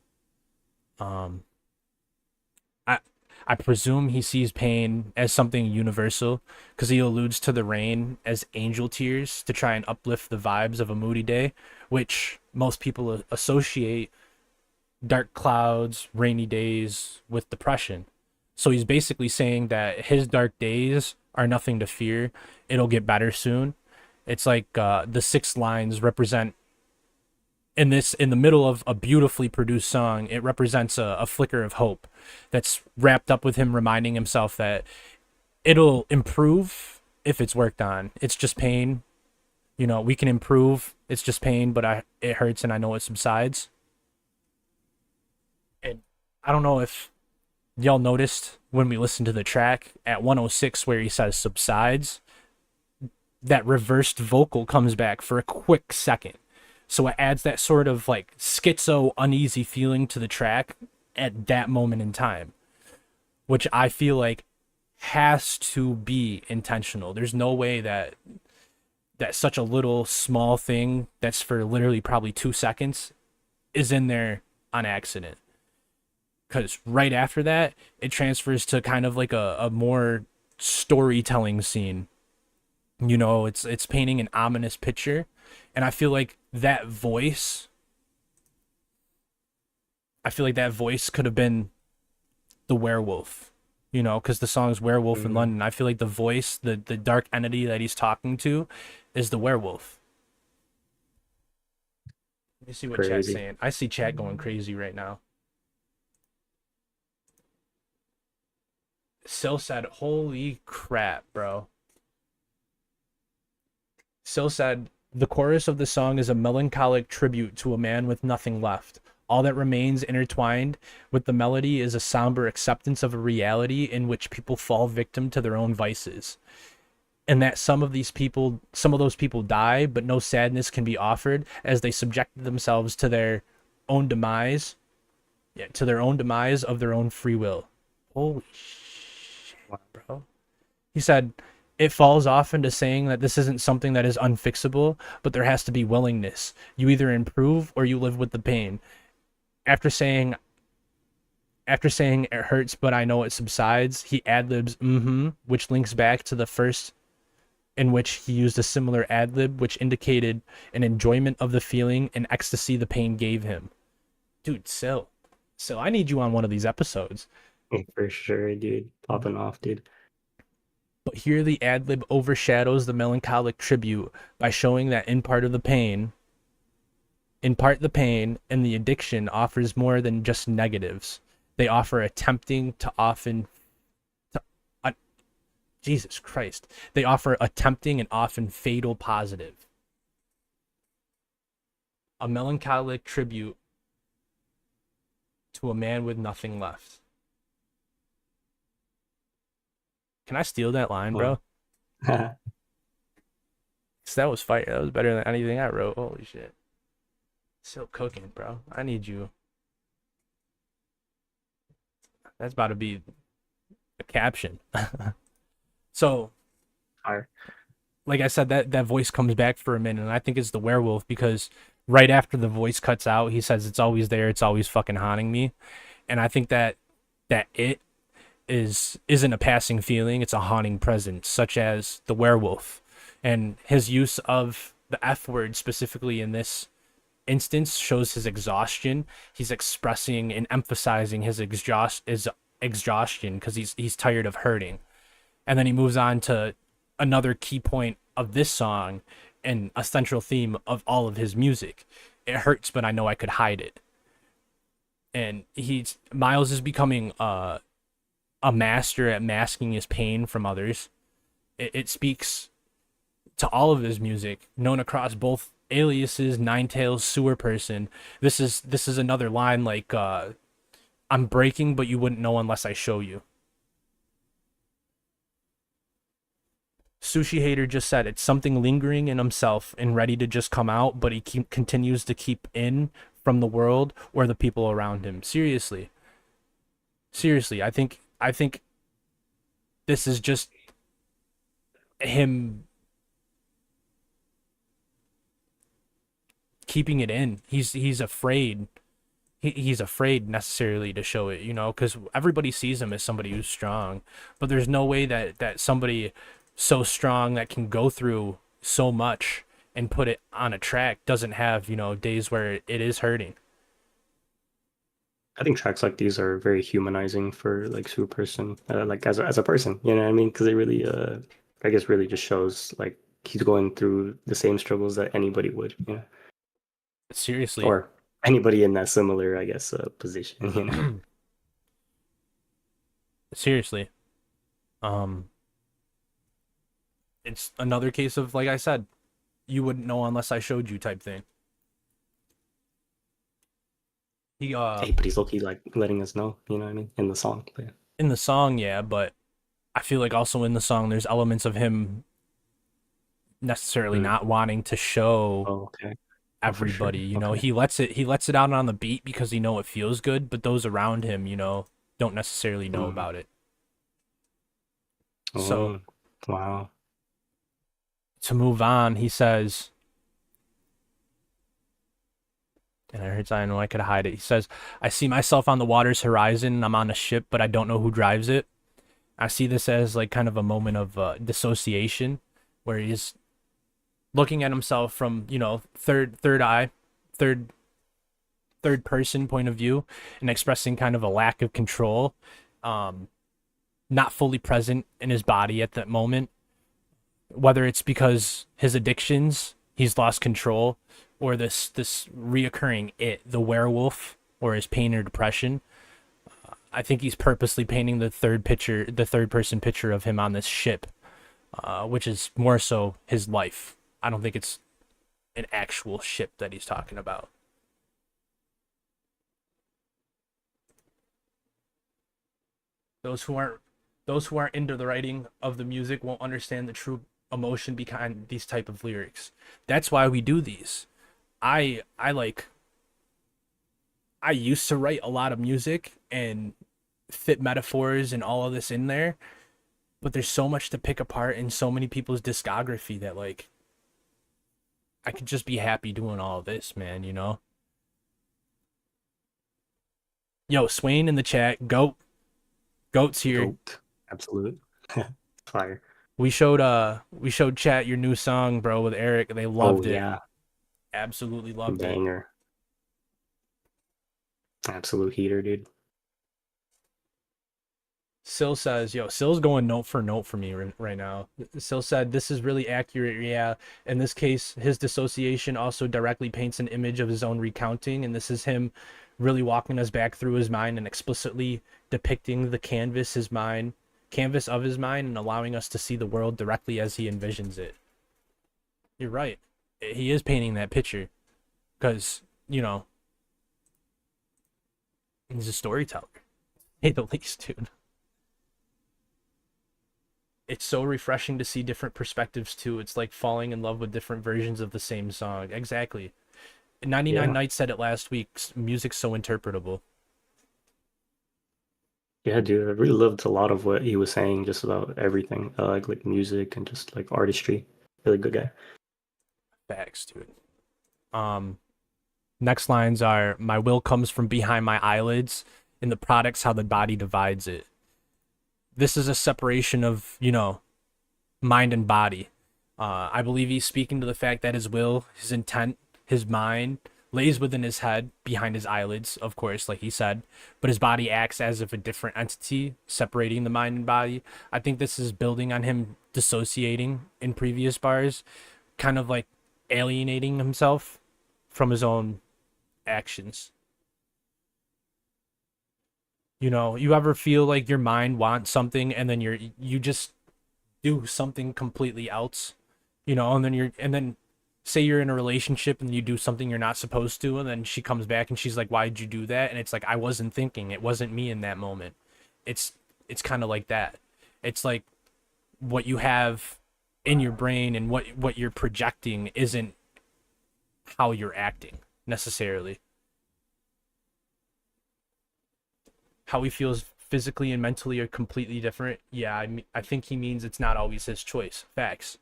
I presume he sees pain as something universal because he alludes to the rain as angel tears to try and uplift the vibes of a moody day, which most people associate dark clouds, rainy days with depression. So he's basically saying that his dark days are nothing to fear. It'll get better soon. It's like the 6 lines represent in the middle of a beautifully produced song, it represents a flicker of hope that's wrapped up with him reminding himself that it'll improve if it's worked on. It's just pain. We can improve. It's just pain, but it hurts and I know it subsides. And I don't know if y'all noticed when we listened to the track at 106 where he says subsides, that reversed vocal comes back for a quick second. So it adds that sort of like schizo uneasy feeling to the track at that moment in time, which I feel like has to be intentional. There's no way that that such a little small thing that's for literally probably 2 seconds is in there on accident. Because right after that, it transfers to kind of like a more storytelling scene. You know, it's painting an ominous picture, and I feel like that voice could have been the werewolf. You know, because the song's Werewolf in Mm, London. I feel like the voice, the dark entity that he's talking to, is the werewolf. Let me see what chat's crazy. saying. I see chat going crazy right now. Sil said, "Holy crap, bro." Sil said, "The chorus of the song is a melancholic tribute to a man with nothing left. All that remains intertwined with the melody is a somber acceptance of a reality in which people fall victim to their own vices. And that some of those people die, but no sadness can be offered as they subject themselves to their own demise, yeah, to their own demise of their own free will." Holy shit, Wow. bro. He said, "It falls off into saying that this isn't something that is unfixable, but there has to be willingness. You either improve or you live with the pain." After saying it hurts, but I know it subsides, he ad-libs which links back to the first in which he used a similar ad-lib, which indicated an enjoyment of the feeling and ecstasy the pain gave him. Dude, Sil, I need you on one of these episodes. For sure, dude. Popping off, dude. But here the ad-lib overshadows the melancholic tribute by showing that in part the pain and the addiction offers more than just negatives. They offer a tempting to often to, Jesus Christ. They offer a tempting and often fatal positive. A melancholic tribute to a man with nothing left. Can I steal that line, bro? Wow. 'Cause that was fire. That was better than anything I wrote. Holy shit. Still cooking, bro. I need you. That's about to be a caption. So, Fire. like I said, that voice comes back for a minute, and I think it's the werewolf because right after the voice cuts out, he says it's always there, it's always fucking haunting me, and I think that it isn't a passing feeling, it's a haunting presence, such as the werewolf, and his use of the F word specifically in this instance shows his exhaustion. He's expressing and emphasizing his exhaustion because he's tired of hurting, and then he moves on to another key point of this song and a central theme of all of his music. It hurts, but I know I could hide it. And Miles is becoming a master at masking his pain from others. It speaks to all of his music, known across both aliases, Ninetales, Sewerperson. This is another line like I'm breaking, but you wouldn't know unless I show you. Sushi Hater just said it's something lingering in himself and ready to just come out, but he continues to keep in from the world or the people around him. Seriously, I think this is just him keeping it in. He's afraid. He's afraid necessarily to show it, you know, because everybody sees him as somebody who's strong, but there's no way that somebody so strong that can go through so much and put it on a track doesn't have, you know, days where it is hurting. I think tracks like these are very humanizing for like Sue person, like as a person, you know what I mean? Because it really, I guess, really just shows like he's going through the same struggles that anybody would, you know, Seriously. or anybody in that similar, I guess, position, you know. Seriously. Um, it's another case of, like I said, you wouldn't know unless I showed you type thing. He Hey, but he's low-key like letting us know, you know what I mean, in the song. But, yeah. in the song, yeah, but I feel like also in the song there's elements of him necessarily Mm. not wanting to show Oh, okay. Oh, for sure. everybody, you know. Okay. He lets it out on the beat because he know it feels good, but those around him, you know, don't necessarily know Mm. about it. So Oh, wow. To move on, he says, and I heard I know I could hide it. He says, I see myself on the water's horizon and I'm on a ship, but I don't know who drives it. I see this as like kind of a moment of dissociation where he's looking at himself from, third eye, third third person point of view and expressing kind of a lack of control, um, not fully present in his body at that moment, whether it's because his addictions, he's lost control, or this reoccurring the werewolf, or his pain or depression. I think he's purposely painting the third person picture of him on this ship, which is more so his life. I don't think it's an actual ship that he's talking about. Those who aren't into the writing of the music won't understand the true emotion behind these type of lyrics. That's why we do these. I used to write a lot of music and fit metaphors and all of this in there, but there's so much to pick apart in so many people's discography that like I could just be happy doing all of this, man, you know? Yo, Swaine in the chat, Goat's here. Goat. Absolute. Fire. We showed chat your new song, bro, with Eric. They loved it. Yeah. Absolutely loved it. Banger. Absolute heater, dude. Sil says, yo, Sil's going note for note for me right now. Sil said, this is really accurate. Yeah. In this case, his dissociation also directly paints an image of his own recounting. And this is him really walking us back through his mind and explicitly depicting the canvas of his mind and allowing us to see the world directly as he envisions it. You're right. He is painting that picture because, you know, he's a storyteller. Hey, the least, dude. It's so refreshing to see different perspectives too. It's like falling in love with different versions of the same song. Exactly. 99 Nights said it last week. Music's so interpretable. Yeah, dude, I really loved a lot of what he was saying, just about everything, like music and just like artistry. Really good guy. Facts, dude. Next lines are, my will comes from behind my eyelids, and the product's how the body divides it. This is a separation of, you know, mind and body. I believe he's speaking to the fact that his will, his intent, his mind lays within his head, behind his eyelids, of course, like he said, but his body acts as if a different entity, separating the mind and body. I think this is building on him dissociating in previous bars, kind of like alienating himself from his own actions. You know, you ever feel like your mind wants something and then you just do something completely else, you know, and then say you're in a relationship and you do something you're not supposed to, and then she comes back and she's like, why'd you do that? And it's like, I wasn't thinking, it wasn't me in that moment. It's kind of like that. It's like what you have in your brain and what you're projecting isn't how you're acting necessarily. How he feels physically and mentally are completely different. Yeah, I think he means it's not always his choice. Facts.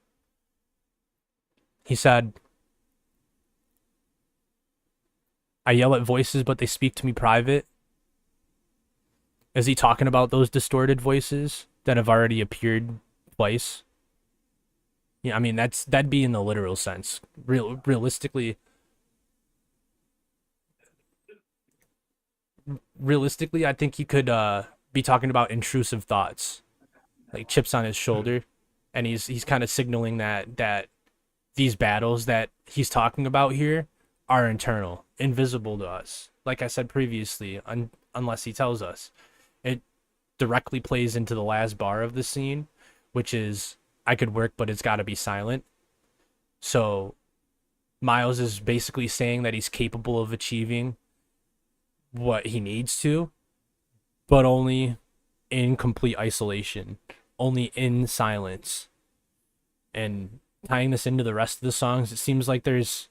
He said, I yell at voices, but they speak to me private. Is he talking about those distorted voices that have already appeared twice? Yeah, I mean, that'd be in the literal sense. Realistically, I think he could be talking about intrusive thoughts, like chips on his shoulder, and he's kind of signaling that these battles that he's talking about here are internal, invisible to us. Like I said previously, unless he tells us. It directly plays into the last bar of the scene, which is, I could work, but it's got to be silent. So Miles is basically saying that he's capable of achieving what he needs to, but only in complete isolation, only in silence. And tying this into the rest of the songs, it seems like there's,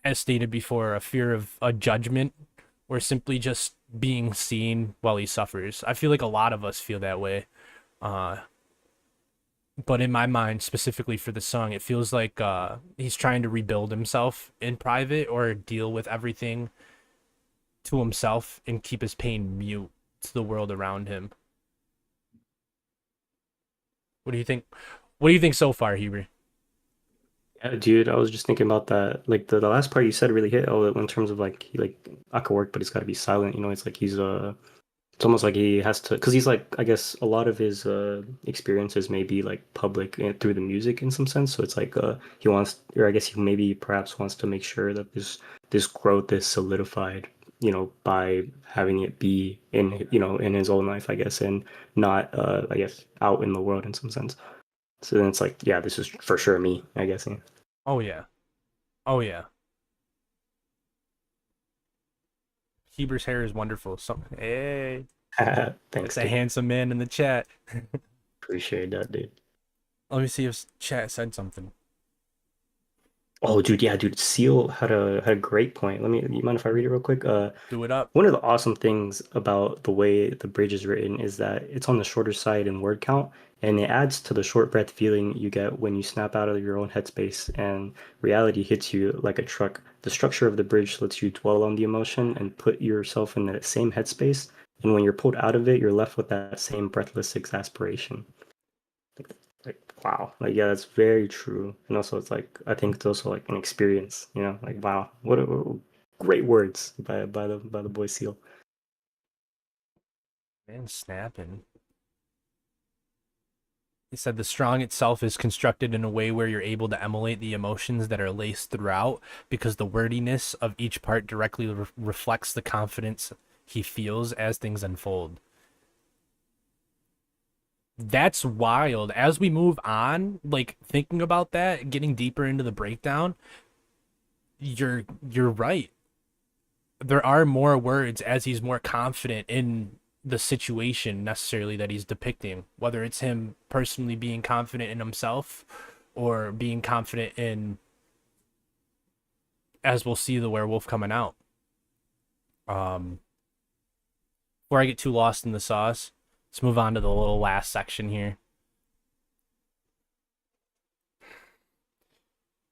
as stated before, a fear of a judgment or simply just being seen while he suffers. I feel like a lot of us feel that way. But in my mind, specifically for the song, it feels like he's trying to rebuild himself in private or deal with everything to himself and keep his pain mute to the world around him. What do you think? What do you think so far, Heber? Yeah, dude, I was just thinking about that. Like the last part you said really hit all in terms of like he like I could work, but he's got to be silent. You know, it's like it's almost like he has to, because he's like, I guess a lot of his experiences may be like public through the music in some sense. So it's like he wants, or I guess he maybe perhaps wants to make sure that this growth is solidified, you know, by having it be in, you know, in his own life, I guess, and not I guess out in the world in some sense. So then it's like, yeah, this is for sure me, I guess. Yeah. Oh yeah. Oh yeah. Heber's hair is wonderful. So hey, that's Thanks, a dude. handsome man in the chat. Appreciate that, dude. Let me see if chat said something. Oh, dude, yeah, dude. Seal had a great point. You mind if I read it real quick? Do it up. One of the awesome things about the way the bridge is written is that it's on the shorter side in word count, and it adds to the short breath feeling you get when you snap out of your own headspace and reality hits you like a truck. The structure of the bridge lets you dwell on the emotion and put yourself in that same headspace, and when you're pulled out of it, you're left with that same breathless exasperation. Like wow, like yeah, that's very true. And also, it's like I think it's also like an experience, you know, like wow, what great words by the boy Seal. Man, snapping. He said the strong itself is constructed in a way where you're able to emulate the emotions that are laced throughout because the wordiness of each part directly reflects the confidence he feels as things unfold. That's wild. As we move on, like thinking about that, getting deeper into the breakdown, you're right. There are more words as he's more confident in the situation necessarily that he's depicting, whether it's him personally being confident in himself or being confident in, as we'll see, the werewolf coming out. Um, before I get too lost in the sauce, let's move on to the little last section here.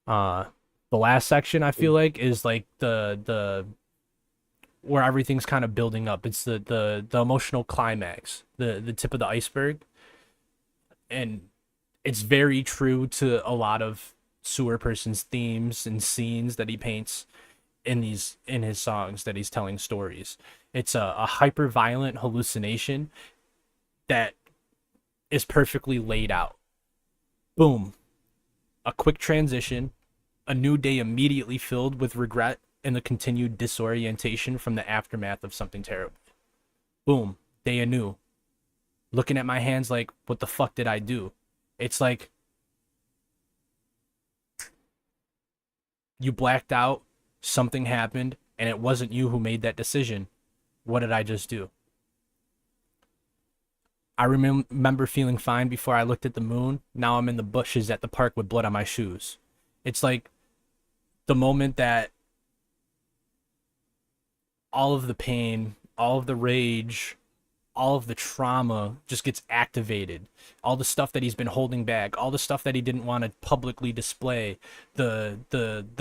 Uh, the last section I feel like is like the where everything's kind of building up. It's the emotional climax, the tip of the iceberg, and it's very true to a lot of Sewerperson's themes and scenes that he paints in his songs that he's telling stories. It's a hyper violent hallucination that is perfectly laid out. Boom, a quick transition, a new day immediately filled with regret and the continued disorientation from the aftermath of something terrible. Boom, day anew. Looking at my hands like, what the fuck did I do? It's like you blacked out, something happened, and it wasn't you who made that decision. What did I just do? I remember feeling fine before I looked at the moon. Now I'm in the bushes at the park with blood on my shoes. It's like the moment that all of the pain, all of the rage, all of the trauma just gets activated. All the stuff that he's been holding back, all the stuff that he didn't want to publicly display, the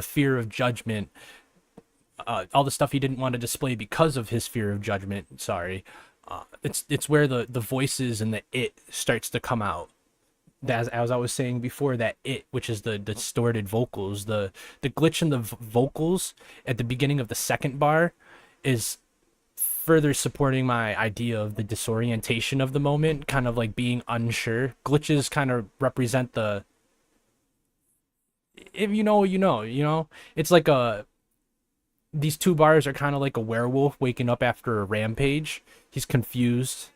fear of judgment, all the stuff he didn't want to display because of his fear of judgment. Sorry, it's where the voices and the it starts to come out. As I was saying before, that it, which is the distorted vocals, the glitch in the vocals at the beginning of the second bar, is further supporting my idea of the disorientation of the moment, kind of like being unsure. Glitches kind of represent the, if you know, you know. It's like these two bars are kind of like a werewolf waking up after a rampage. He's confused,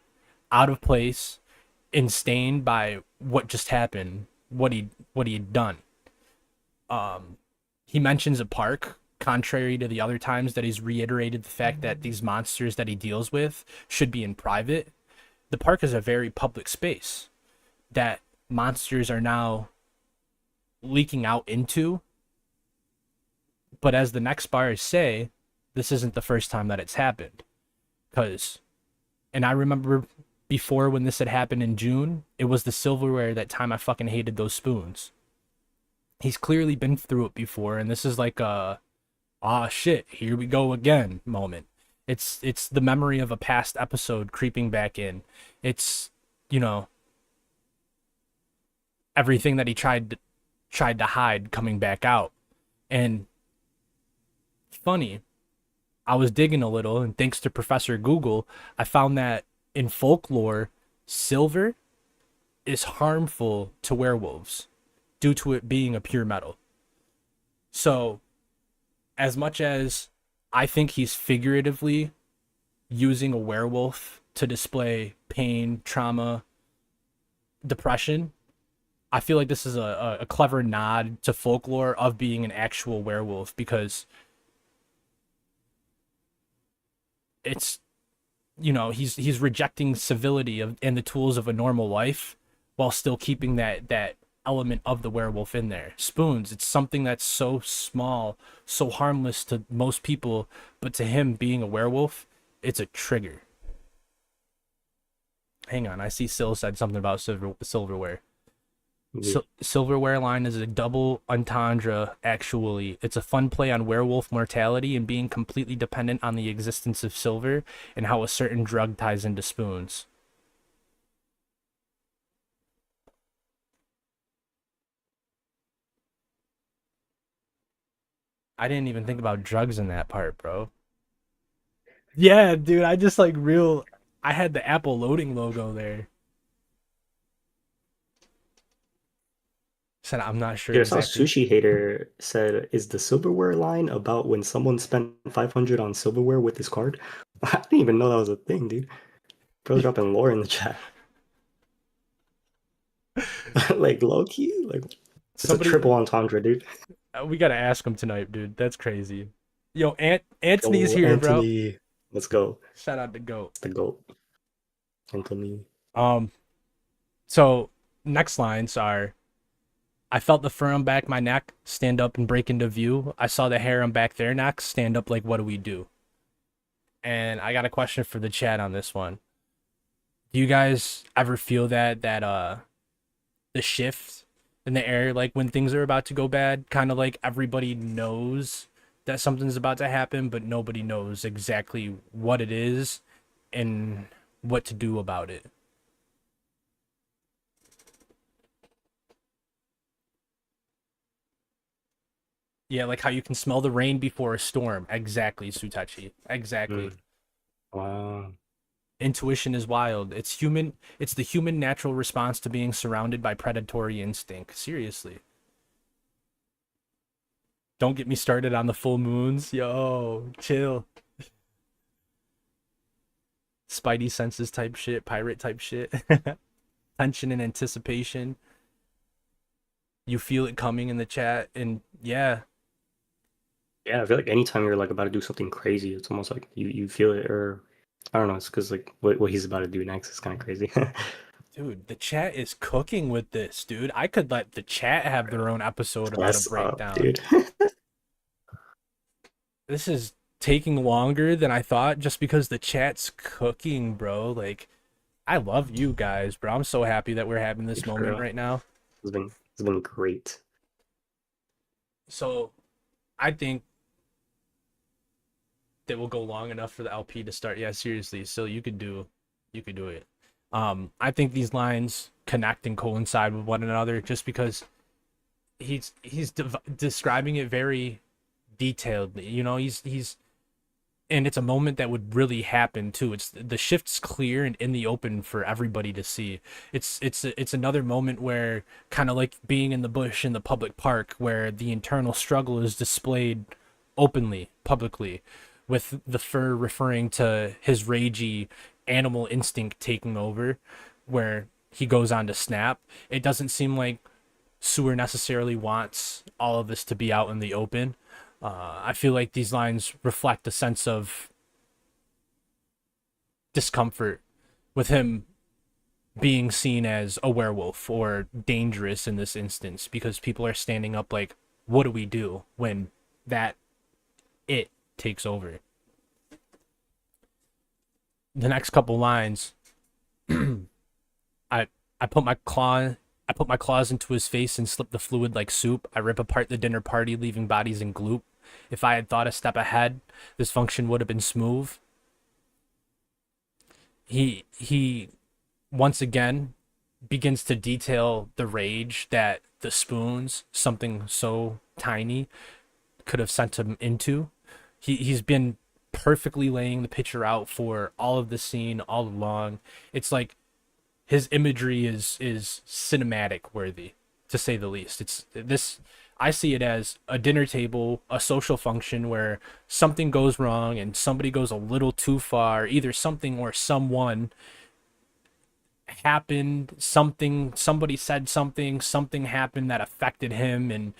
out of place, and stained by what just happened, what he had done. He mentions a park, contrary to the other times that he's reiterated the fact that these monsters that he deals with should be in private. The park is a very public space that monsters are now leaking out into. But as the next bars say, this isn't the first time that it's happened. And I remember before when this had happened in June, it was the silverware that time I fucking hated those spoons. He's clearly been through it before, and this is like a ah shit, here we go again moment. It's the memory of a past episode creeping back in. It's, you know, everything that he tried to hide coming back out. And funny, I was digging a little, and thanks to Professor Google, I found that in folklore, silver is harmful to werewolves due to it being a pure metal. So, as much as I think he's figuratively using a werewolf to display pain, trauma, depression, I feel like this is a clever nod to folklore of being an actual werewolf, because it's, you know, he's rejecting civility and the tools of a normal life while still keeping that element of the werewolf in there. Spoons, it's something that's so small, so harmless to most people, but to him being a werewolf, it's a trigger. Hang on, I see Sil said something about silverware. Silverware line is a double entendre, actually. It's a fun play on werewolf mortality and being completely dependent on the existence of silver and how a certain drug ties into spoons. I didn't even think about drugs in that part, bro. Yeah, dude, I just like real. I had the Apple loading logo there. Said I'm not sure Yeah, I saw exactly. Sushi Hater said, "Is the silverware line about when someone spent 500 on silverware with his card?" I didn't even know that was a thing, dude. Bro, dropping lore in the chat. Like low key, like it's a Somebody, triple entendre, dude. we gotta ask him tonight, dude. That's crazy. Yo, Anthony's Yo, here, bro. Anthony, let's go. Shout out to Goat. It's the goat, Anthony. Um, so next lines are: I felt the fur on back my neck stand up and break into view. I saw the hair on back their necks stand up like what do we do? And I got a question for the chat on this one. Do you guys ever feel that the shift in the air, like when things are about to go bad, kind of like everybody knows that something's about to happen, but nobody knows exactly what it is and what to do about it? Yeah, like how you can smell the rain before a storm. Exactly, Sutachi. Exactly. Mm, wow. Intuition is wild. It's the human natural response to being surrounded by predatory instinct. Seriously. Don't get me started on the full moons. Yo, chill. Spidey senses type shit, pirate type shit. Tension and anticipation. You feel it coming in the chat, and yeah, Yeah, I feel like anytime you're like about to do something crazy, it's almost like you feel it, or I don't know. It's because like what he's about to do next is kind of crazy. dude, the chat is cooking with this, dude. I could let the chat have their own episode about a That's up, breakdown. dude. This is taking longer than I thought just because the chat's cooking, bro. Like, I love you guys, bro. I'm so happy that we're having this For moment real. right now. It's been great. So, I think that will go long enough for the LP to start. Yeah, seriously. So you could do it. I think these lines connect and coincide with one another just because he's describing it very detailed. You know, he's and it's a moment that would really happen too. It's the shift's clear and in the open for everybody to see. It's another moment where kind of like being in the bush in the public park where the internal struggle is displayed openly, publicly, with the fur referring to his ragey animal instinct taking over, where he goes on to snap. It doesn't seem like Sewer necessarily wants all of this to be out in the open. I feel like these lines reflect a sense of discomfort with him being seen as a werewolf or dangerous in this instance because people are standing up like, what do we do when that it takes over? The next couple lines I I put my claw I put my claws into his face and slip the fluid like soup. I rip apart the dinner party, leaving bodies in gloop. If I had thought a step ahead, this function would have been smooth. He once again begins to detail the rage that the spoons, something so tiny, could have sent him into. He's been perfectly laying the picture out for all of the scene all along. It's like his imagery is cinematic worthy, to say the least. It's this I see it as a dinner table, a social function where something goes wrong and somebody goes a little too far, either something or someone happened, somebody said something happened that affected him and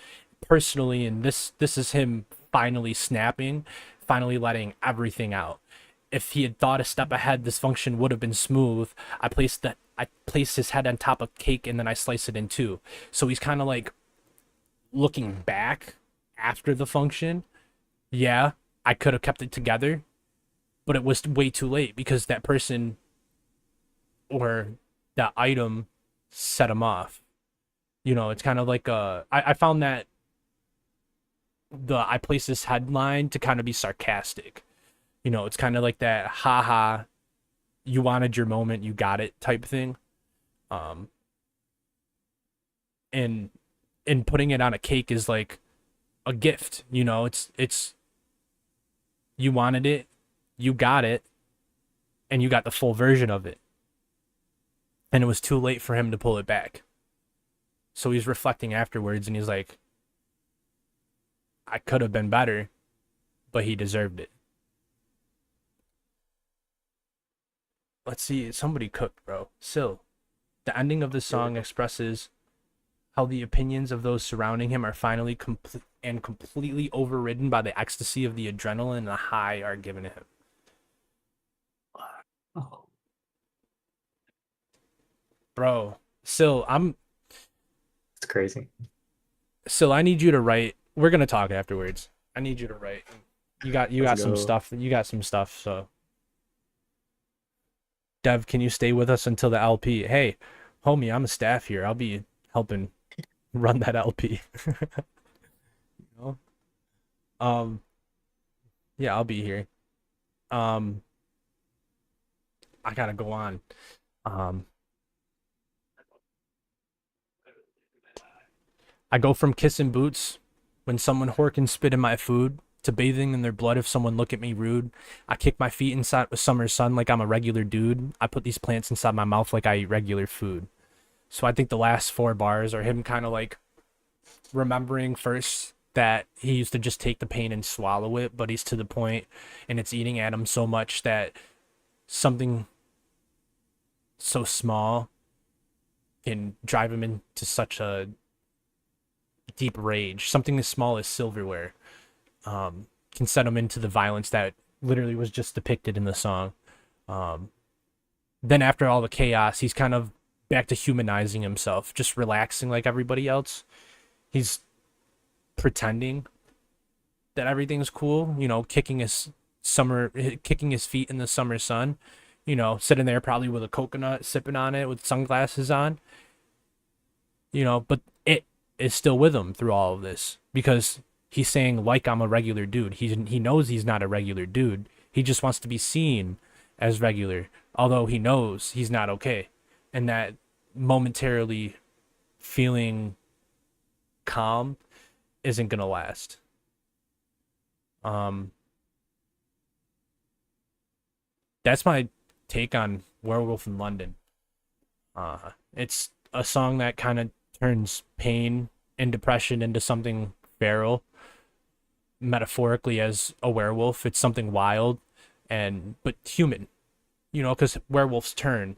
personally, and this is him finally snapping, finally letting everything out. If he had thought a step ahead, this function would have been smooth. I place his head on top of cake and then I slice it in two. So he's kind of like looking back after the function. Yeah, I could have kept it together, but it was way too late because that person or that item set him off. It's kind of like I found that I place this headline to kind of be sarcastic. It's kind of like that haha, you wanted your moment, you got it type thing. Um and putting it on a cake is like a gift, it's you wanted it, you got it, and you got the full version of it. And it was too late for him to pull it back. So he's reflecting afterwards and he's like, I could have been better, but he deserved it. Let's see, somebody cooked, bro. Still, the ending of the song expresses how the opinions of those surrounding him are finally completely overridden by the ecstasy of the adrenaline and the high are given to him. Oh, Bro, Sil, it's crazy. I need you to write. We're gonna talk afterwards. I need you to write. You got Let's some go. stuff. You got some stuff. So, Dev, can you stay with us until the LP? Hey, homie, I'm a staff here. I'll be helping run that LP. You know? Yeah, I'll be here. Um, I gotta go on. Um, I go from kissing boots when someone hork and spit in my food to bathing in their blood if someone look at me rude. I kick my feet inside the summer sun like I'm a regular dude. I put these plants inside my mouth like I eat regular food. So I think the last four bars are him kind of like remembering first that he used to just take the pain and swallow it, but he's to the point and it's eating at him so much that something so small can drive him into such a deep rage. Something as small as silverware can set him into the violence that literally was just depicted in the song. Then after all the chaos, he's kind of back to humanizing himself, just relaxing like everybody else. He's pretending that everything's cool, kicking his feet in the summer sun, sitting there probably with a coconut, sipping on it with sunglasses on, but it is still with him through all of this because he's saying like I'm a regular dude. He knows he's not a regular dude. He just wants to be seen as regular, although he knows he's not okay. And that momentarily feeling calm isn't gonna last. That's my take on Werewolf in London. It's a song that kind of turns pain and depression into something feral, metaphorically as a werewolf. It's something wild but human, because werewolves turn.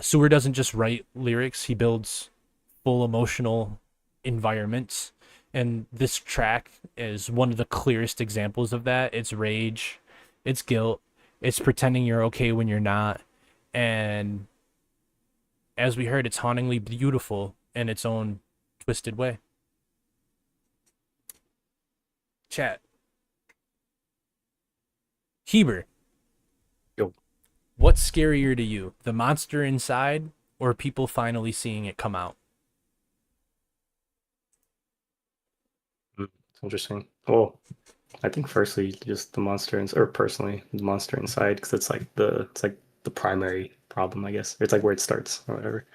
Sewer doesn't just write lyrics; he builds full emotional environments, and this track is one of the clearest examples of that. It's rage, it's guilt, it's pretending you're okay when you're not, and as we heard, it's hauntingly beautiful in its own twisted way. Chat. Heber, Yo. What's scarier to you, the monster inside or people finally seeing it come out? It's interesting. Well, I think firstly, just the monster, or personally, the monster inside, because it's like the primary problem, I guess. It's like where it starts or whatever.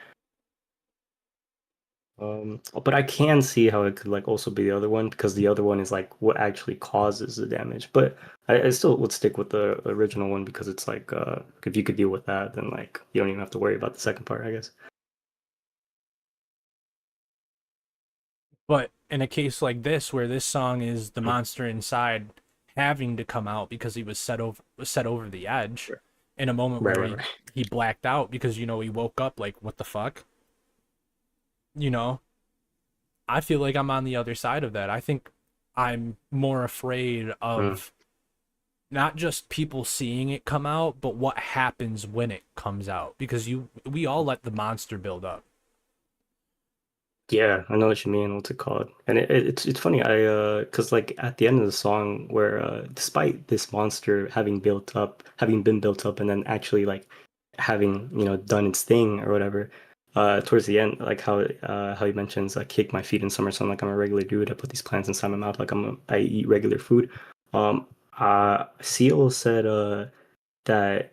But I can see how it could like also be the other one because the other one is like what actually causes the damage. But I still would stick with the original one because it's like if you could deal with that, then like you don't even have to worry about the second part, I guess. But in a case like this, where this song is the Mm. monster inside having to come out because he was set over the edge Sure. in a moment Right, where right, right. he blacked out because he woke up like what the fuck, you know. I feel like I'm on the other side of that. I think I'm more afraid Mm. of not just people seeing it come out, but what happens when it comes out because we all let the monster build up. Yeah, I know what you mean. What's it called? And it's funny. Because like at the end of the song, where despite this monster having been built up, and then actually like having done its thing or whatever, towards the end, like how he mentions, I kick my feet in summer sun like I'm a regular dude. I put these plants inside my mouth like I eat regular food. Seal said that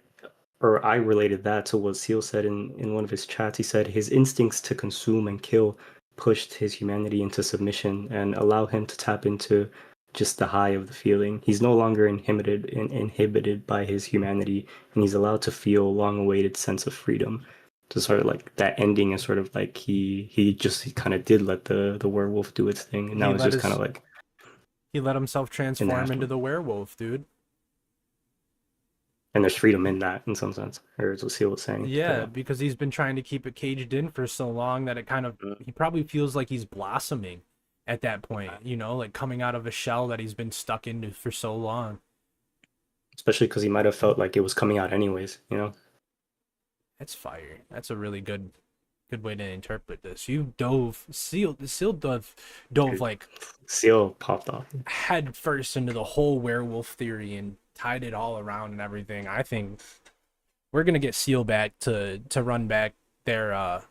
or I related that to what Seal said in one of his chats. He said his instincts to consume and kill pushed his humanity into submission and allow him to tap into just the high of the feeling. He's no longer inhibited by his humanity, and he's allowed to feel a long-awaited sense of freedom. To sort of like that ending is sort of like he kind of did let the werewolf do its thing, and He now it's let just kind his of like he let himself in the transform into aftermath. the werewolf, dude. And there's freedom in that in some sense, or as what Seal was saying. Yeah, So because he's been trying to keep it caged in for so long that it kind of he probably feels like he's blossoming at that point, like coming out of a shell that he's been stuck into for so long. especially because he might have felt like it was coming out anyways, you know? That's fire. That's a really good way to interpret this. You dove seal dove Dude, like Seal popped off. head first into the whole werewolf theory and tied it all around and everything. I think we're gonna get Seal back to run back their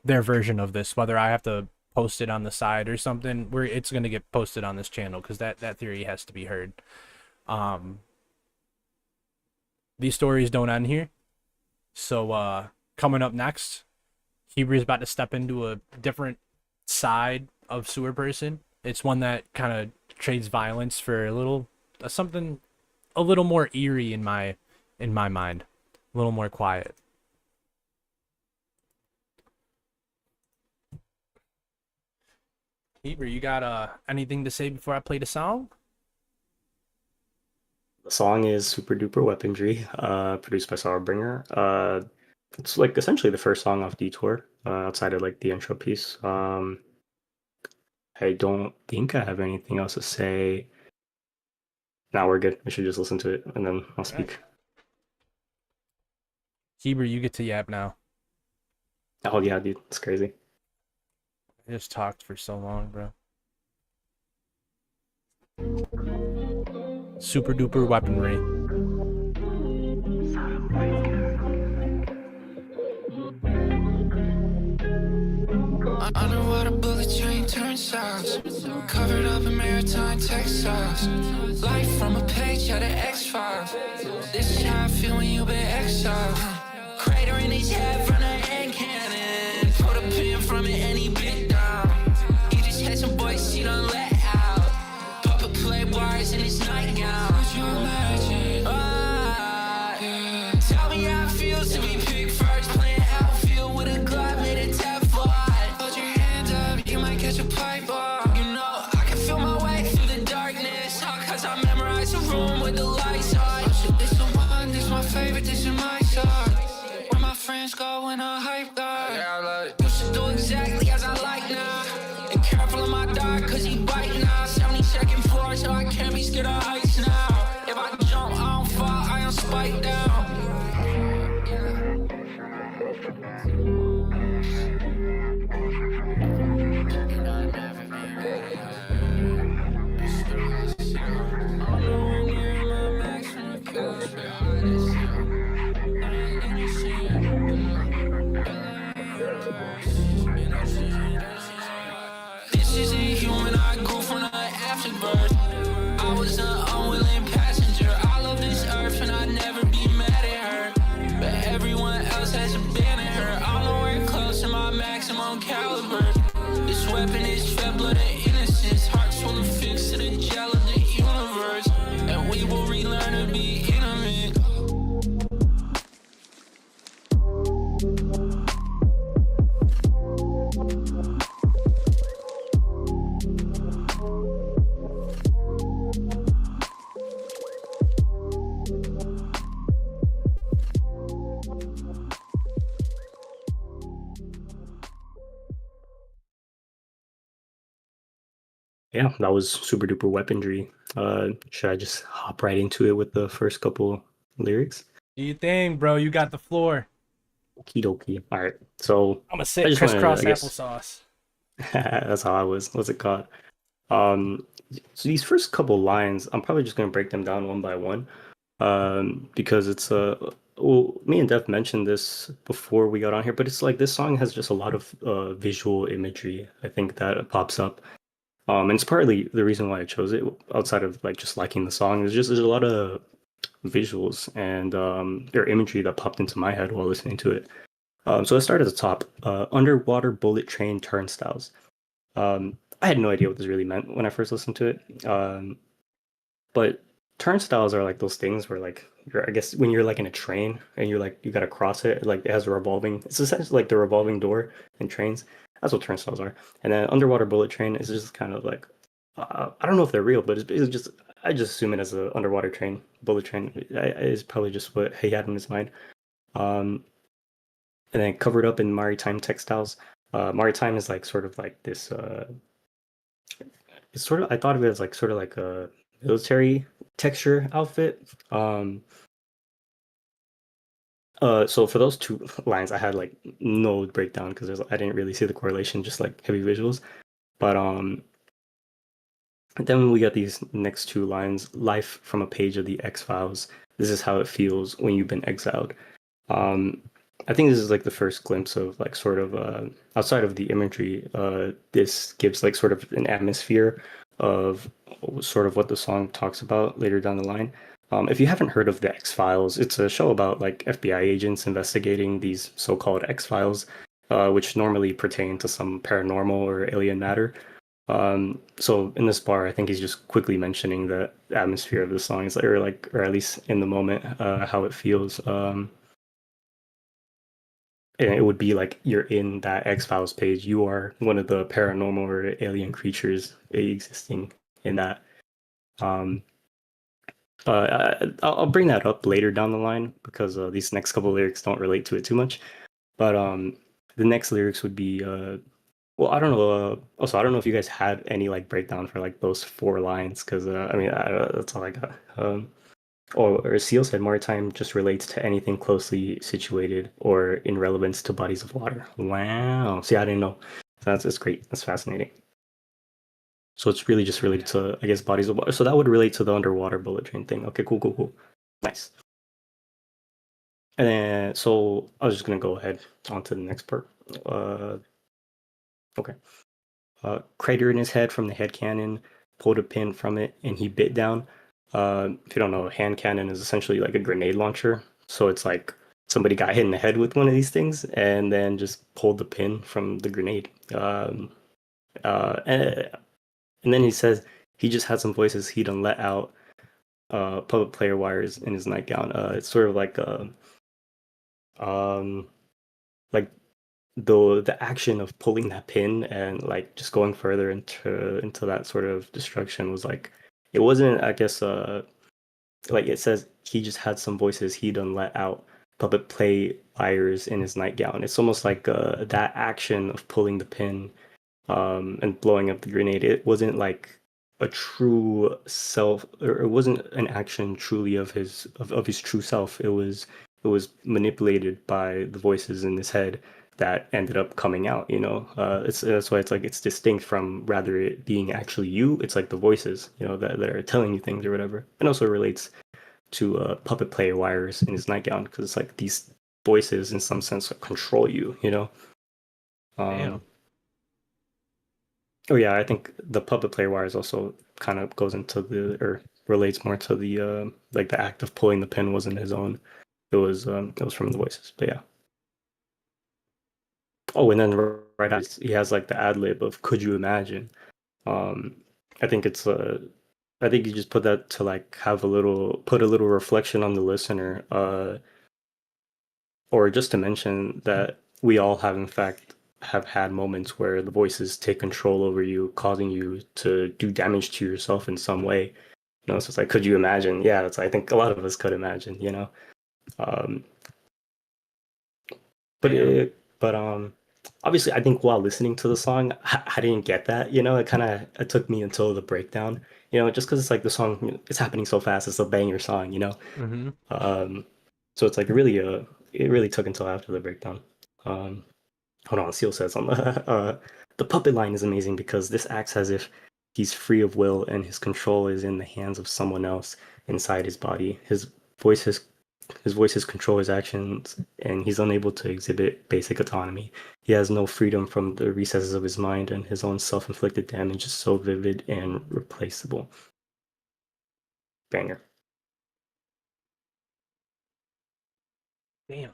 version of this, whether I have to post it on the side or something. Where it's gonna get posted on this channel because that theory has to be heard. Um, these stories don't end here. So coming up next, Heber's about to step into a different side of Sewerperson. It's one that kind of trades violence for a little something a little more eerie in my mind, a little more quiet. Heber, you got anything to say before I play the song? The song is Super Duper Weaponry, produced by Sourbringer. It's like essentially the first song off Detour, outside of like the intro piece. I don't think I have anything else to say. Now we're good. I should just listen to it and then I'll All right. speak. Heber, you get to yap now. Oh yeah, dude, it's crazy. I just talked for so long, bro. Super duper weaponry. Underwater bullet train turns south. Covered up in maritime textiles. Life from a page out of X-Files. This is how I feel when you've been exiled. Crater in his head from a hand cannon. Put a pin from it and he bit down. He just had some boys he done let out. Puppet play wires in his nightgown. Could you imagine? Tell me how it feels to be picked first. Playing outfield with a glove made of Teflon. Hold your hand up, you might catch a pipe bomb. You know, I can feel my way through the darkness. All cause I memorized a room with the lights on. Oh shit, this the one, this my favorite, this is my song. Where my friends go when I hype guard. Yeah, I love it. You should do exactly as I like now. And careful of my dog cause he bite now. 72nd floor so I can't be scared of heights now. If I jump, I don't fall, I don't spike down. toxic bird. I was an unwilling passenger. I love this earth and I'd never be mad at her. But everyone else has abandoned her. I'm nowhere close to my maximum caliber. This weapon is fed blood and innocence. Hearts full of fix to the gel of the universe. And we will relearn to be intimate. Yeah, that was super duper weaponry. Should I just hop right into it with the first couple lyrics? Do you think, bro? You got the floor. Okie dokie. All right. So I'm gonna I sit just want to, crisscross I guess, applesauce. that's how I was. What's it called? Um, so these first couple lines, I'm probably just gonna break them down one by one. Because it's well, me and Dev mentioned this before we got on here, but it's like this song has just a lot of visual imagery. I think that pops up. And it's partly the reason why I chose it, outside of like just liking the song, is just there's a lot of visuals and or imagery that popped into my head while listening to it. So let's start at the top. Underwater bullet train turnstiles. I had no idea what this really meant when I first listened to it. But turnstiles are like those things where like I guess when you're like in a train and you're like you gotta cross it, like it has a revolving. It's essentially like the revolving door in trains. That's what turnstiles are. And then underwater bullet train is just kind of like I don't know if they're real, but it's just I just assume it as an underwater train, bullet train. Is probably just what he had in his mind. Um, and then covered up in maritime textiles. Maritime is like sort of like this. It's sort of I thought of it as like sort of like a military texture outfit. So for those two lines, I had like no breakdown because I didn't really see the correlation, just like heavy visuals. But then we got these next two lines: "Life from a page of the X-Files. This is how it feels when you've been exiled." Um, I think this is like the first glimpse of like sort of outside of the imagery. This gives like sort of an atmosphere of sort of what the song talks about later down the line. If you haven't heard of the X-Files, it's a show about like FBI agents investigating these so-called X-Files, which normally pertain to some paranormal or alien matter. So in this bar, I think he's just quickly mentioning the atmosphere of the song, is or at least in the moment, how it feels. And it would be like you're in that X-Files page. You are one of the paranormal or alien creatures existing in that. Um, I'll bring that up later down the line because these next couple lyrics don't relate to it too much. But the next lyrics would be well, I don't know. Also, I don't know if you guys had any like breakdown for like those four lines because I mean that's all I got. Or Seal said maritime just relates to anything closely situated or in relevance to bodies of water. Wow. See, I didn't know. That's great. That's fascinating. So it's really just related to, I guess, bodies of water. So that would relate to the underwater bullet train thing. Okay, cool, cool, cool. Nice. And then, so I was just gonna go ahead on to the next part. Okay. Crater in his head from the head cannon, pulled a pin from it, and he bit down. If you don't know, hand cannon is essentially like a grenade launcher. So it's like somebody got hit in the head with one of these things and then just pulled the pin from the grenade. And then he says he just had some voices he done let out public player wires in his nightgown. It's sort of like the action of pulling that pin and like just going further into that sort of destruction was like it wasn't, I guess, like it says he just had some voices he done let out puppet play wires in his nightgown. It's almost like that action of pulling the pin and blowing up the grenade. It wasn't like a true self, or it wasn't an action truly of his true self. It was manipulated by the voices in his head that ended up coming out. That's why it's like it's distinct from rather it being actually you. It's like the voices, that are telling you things or whatever. And also relates to puppet player wires in his nightgown because it's like these voices in some sense control you. Damn. Oh yeah, I think the puppet player wires also kind of goes into the or relates more to the like the act of pulling the pin wasn't his own. It was from the voices. But yeah. Oh, and then right after he has like the ad lib of "Could you imagine?" Um, I think it's I think you just put that to like have a little put a little reflection on the listener, or just to mention that we all have in fact have had moments where the voices take control over you, causing you to do damage to yourself in some way. You know, so it's like, could you imagine? Yeah, I think a lot of us could imagine, you know. Um, Damn. but obviously, I think while listening to the song, I didn't get that. You know, it took me until the breakdown. You know, just because it's like the song, it's happening so fast. It's a banger song. You know, Mm-hmm. um, so it's like it really took until after the breakdown. Um, hold on, Seal says on the puppet line is amazing because this acts as if he's free of will and his control is in the hands of someone else inside his body. Voice has his voices control his actions, and he's unable to exhibit basic autonomy. He has no freedom from the recesses of his mind, and his own self-inflicted damage is so vivid and replaceable. Banger. Damn.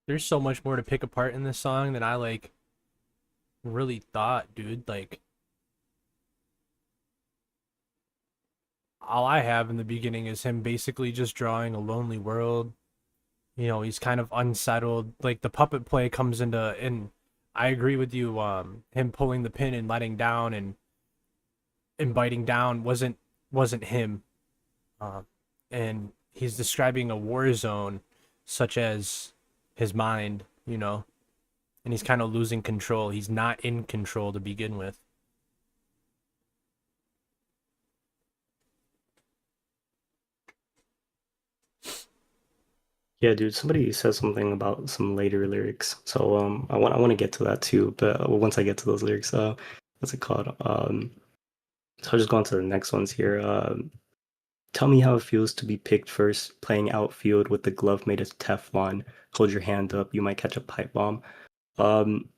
There's so much more to pick apart in this song than I like really thought, dude. Like all I have in the beginning is him basically just drawing a lonely world. You know, he's kind of unsettled. Like the puppet play comes into, and I agree with you. Him pulling the pin and letting down and biting down wasn't him. Um, and he's describing a war zone, such as his mind. You know, and he's kind of losing control. He's not in control to begin with. Yeah, dude. Somebody says something about some later lyrics, so I want to get to that too. But once I get to those lyrics, what's it called? So I'll just go on to the next ones here. Tell me how it feels to be picked first, playing outfield with the glove made of Teflon. Hold your hand up, you might catch a pipe bomb. Um,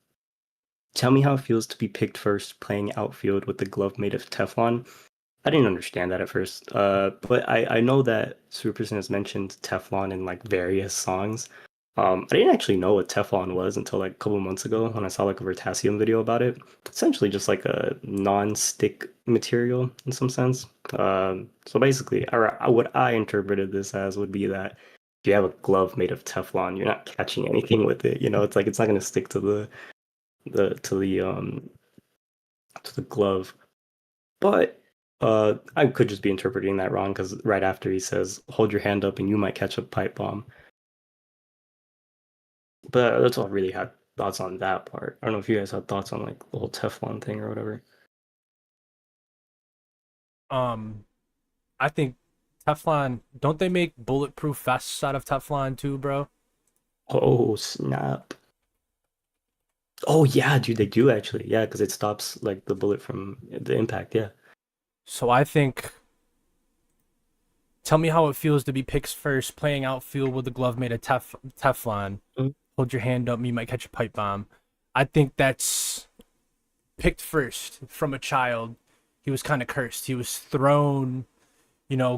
Tell me how it feels to be picked first, playing outfield with the glove made of Teflon. I didn't understand that at first, but I know that Sewerperson has mentioned Teflon in like various songs. I didn't actually know what Teflon was until like a couple months ago when I saw like a Vertasium video about it. Essentially, just like a non-stick material in some sense. So basically, what I interpreted this as would be that if you have a glove made of Teflon, you're not catching anything with it. You know, it's like it's not going to stick to the to the um to the glove. But I could just be interpreting that wrong because right after he says, "Hold your hand up and you might catch a pipe bomb." But that's all I really had thoughts on that part. I don't know if you guys had thoughts on like the whole Teflon thing or whatever. Um, I think Teflon. Don't they make bulletproof vests out of Teflon too, bro? Oh snap! Oh yeah, dude, they do actually. Yeah, because it stops like the bullet from the impact. Yeah. So I think. Tell me how it feels to be picked first, playing outfield with a glove made of Teflon. Mm. Hold your hand up, you might catch a pipe bomb. I think that's picked first from a child. He was kind of cursed. He was thrown,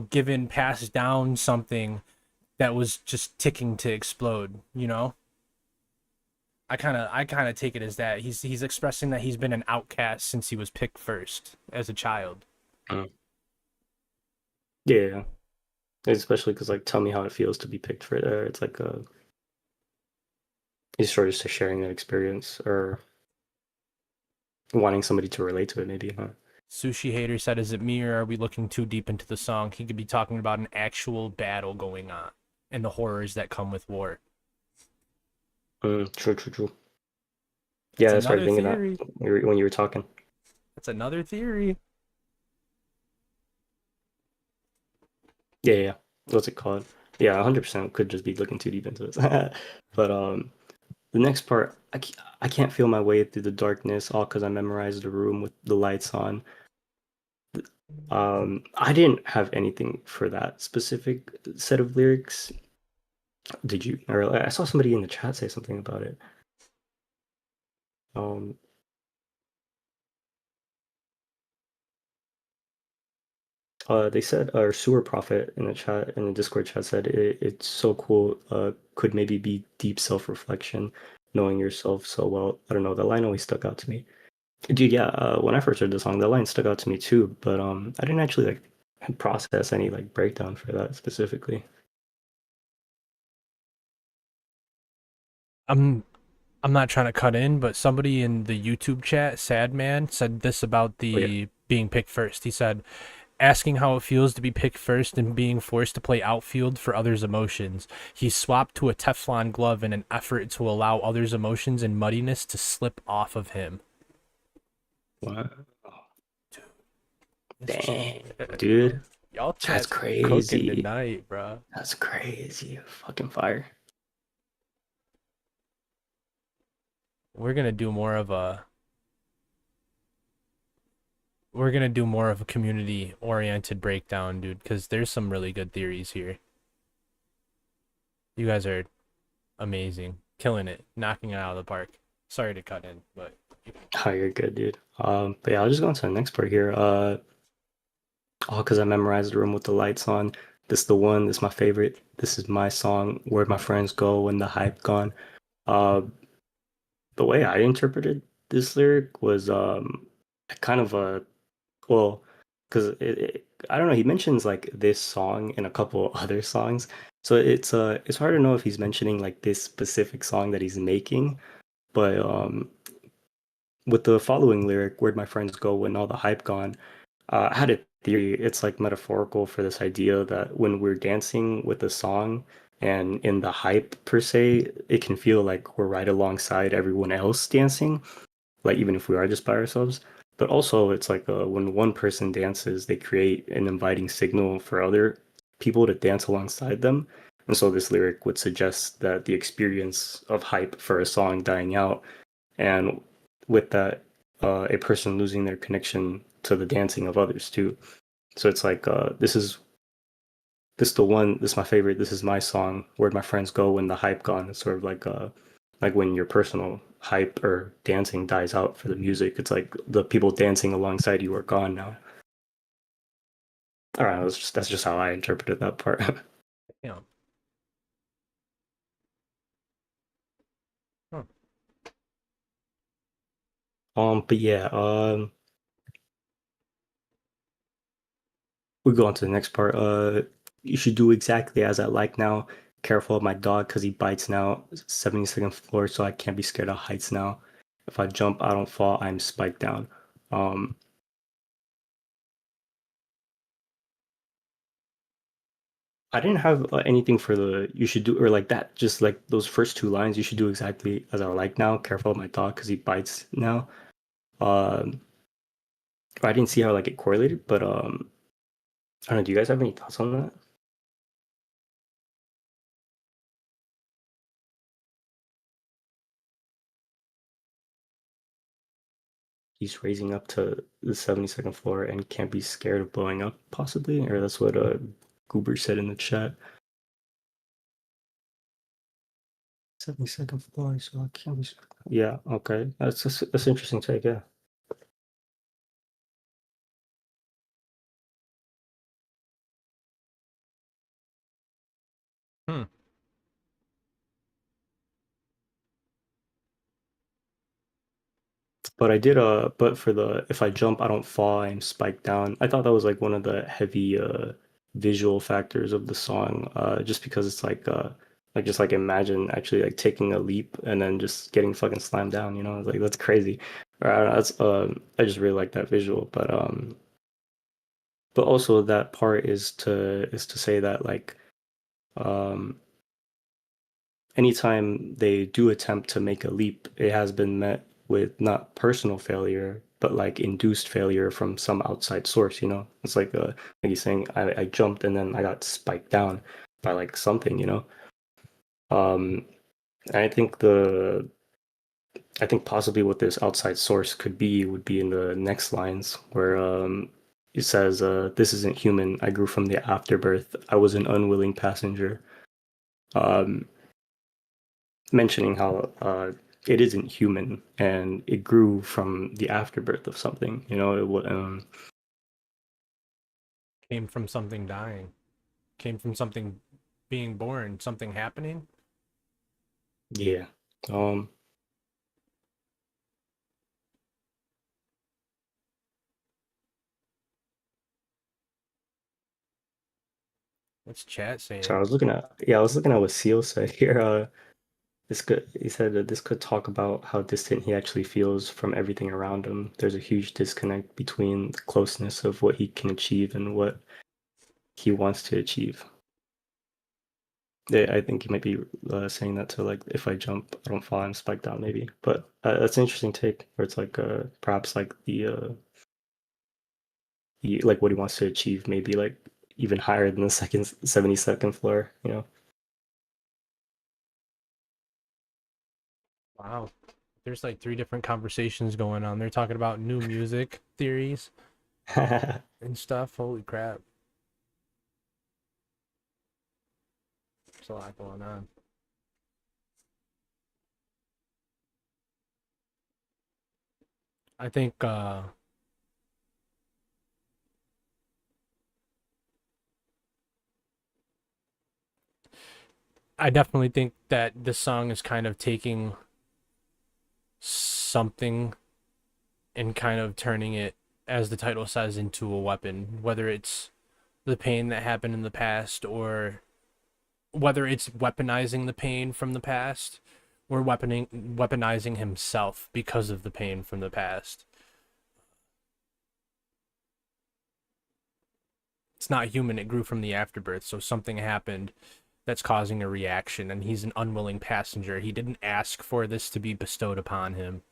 given, passed down something that was just ticking to explode. I kind of take it as that he's expressing that he's been an outcast since he was picked first as a child. Mm. Yeah, especially because like, tell me how it feels to be picked for it. It's like he's sort of just sharing that experience or wanting somebody to relate to it, maybe. Huh? Sushi Hater said, "Is it me or are we looking too deep into the song? He could be talking about an actual battle going on and the horrors that come with war." True, true, true. That's Yeah, I started another thinking that theory. when you were talking. That's another theory. Yeah, yeah. What's it called? Yeah, 100% could just be looking too deep into this. But the next part, I can't feel my way through the darkness, all because I memorized the room with the lights on. I didn't have anything for that specific set of lyrics. Did you? Or I saw somebody in the chat say something about it. Um, They said our sewer prophet in the chat in the Discord chat said it's so cool. Could maybe be deep self-reflection, knowing yourself so well. I don't know. That line always stuck out to me, dude. Yeah. When I first heard the song, that line stuck out to me too. But I didn't actually like process any like breakdown for that specifically. I'm I'm not trying to cut in, but somebody in the YouTube chat, Sad Man, said this about Oh yeah. the being picked first. He said, asking how it feels to be picked first and being forced to play outfield for others' emotions. He swapped to a Teflon glove in an effort to allow others' emotions and muddiness to slip off of him. What? Dude, this Dang, shit, dude. y'all That's chat's cooking crazy. tonight, bro. That's crazy. Fucking fire. We're gonna do more of a we're gonna do more of a community oriented breakdown, dude, because there's some really good theories here. You guys are amazing, killing it, knocking it out of the park. Sorry to cut in, but Oh, you're good, dude. But yeah, I'll just go on to the next part here. Oh, because I memorized the room with the lights on. This the one. This is my favorite. This is my song. Where'd my friends go when the hype gone? Uh, the way I interpreted this lyric was kind of a well, because I don't know. He mentions like this song and a couple other songs, so it's hard to know if he's mentioning like this specific song that he's making. But with the following lyric, "Where'd my friends go when all the hype gone?" I had a theory. It's like metaphorical for this idea that when we're dancing with a song and in the hype per se, it can feel like we're right alongside everyone else dancing, like even if we are just by ourselves. But also, it's like when one person dances, they create an inviting signal for other people to dance alongside them. And so this lyric would suggest that the experience of hype for a song dying out, and with that, a person losing their connection to the dancing of others too. So it's like this the one, this is my favorite, this is my song, where'd my friends go when the hype gone? It's sort of like when your personal hype or dancing dies out for the music. It's like the people dancing alongside you are gone now. All right, that's just how I interpreted that part. you know, huh. But yeah, we go on to the next part. You should do exactly as I like now. Careful of my dog because he bites now. 72nd floor, so I can't be scared of heights now. If I jump, I don't fall. I'm spiked down. Um, I didn't have anything for the you should do or like that. Just like those first two lines, you should do exactly as I like now. Careful of my dog because he bites now. Um, I didn't see how like it correlated, but I don't know. Do you guys have any thoughts on that? He's raising up to the 72nd floor and can't be scared of blowing up, possibly, or that's what Goober said in the chat. 72nd floor, so I can't be. Yeah, okay, that's interesting take. Yeah. Hmm. But I did but for the if I jump I don't fall I'm spiked down. I thought that was like one of the heavy visual factors of the song just because it's like just like imagine actually like taking a leap and then just getting fucking slammed down, you know? It's like that's crazy. That's I just really like that visual, but also that part is to say that like um anytime they do attempt to make a leap, it has been met with not personal failure, but like induced failure from some outside source, you know? It's like he's saying, I jumped and then I got spiked down by like something, you know? Um, and I think possibly what this outside source could be would be in the next lines where it says, this isn't human. I grew from the afterbirth. I was an unwilling passenger. Um, mentioning how it isn't human and it grew from the afterbirth of something. You know, Came from something dying. Came from something being born, something happening. Yeah. Um, What's chat so saying? I was looking at, yeah, I was looking at what Seal said here. He said that this could talk about how distant he actually feels from everything around him. There's a huge disconnect between the closeness of what he can achieve and what he wants to achieve. Yeah, I think he might be saying that to like, if I jump, I don't fall and spike down, maybe. But that's an interesting take, where it's like perhaps like like what he wants to achieve, maybe like even higher than the second 72nd floor, you know. Wow. There's like three different conversations going on. They're talking about new music theories and stuff. Holy crap. There's a lot going on. I think I definitely think that this song is kind of taking something and kind of turning it, as the title says, into a weapon, whether it's the pain that happened in the past or whether it's weaponizing the pain from the past or weaponizing himself because of the pain from the past. It's not human, it grew from the afterbirth, so something happened that's causing a reaction, and he's an unwilling passenger. He didn't ask for this to be bestowed upon him,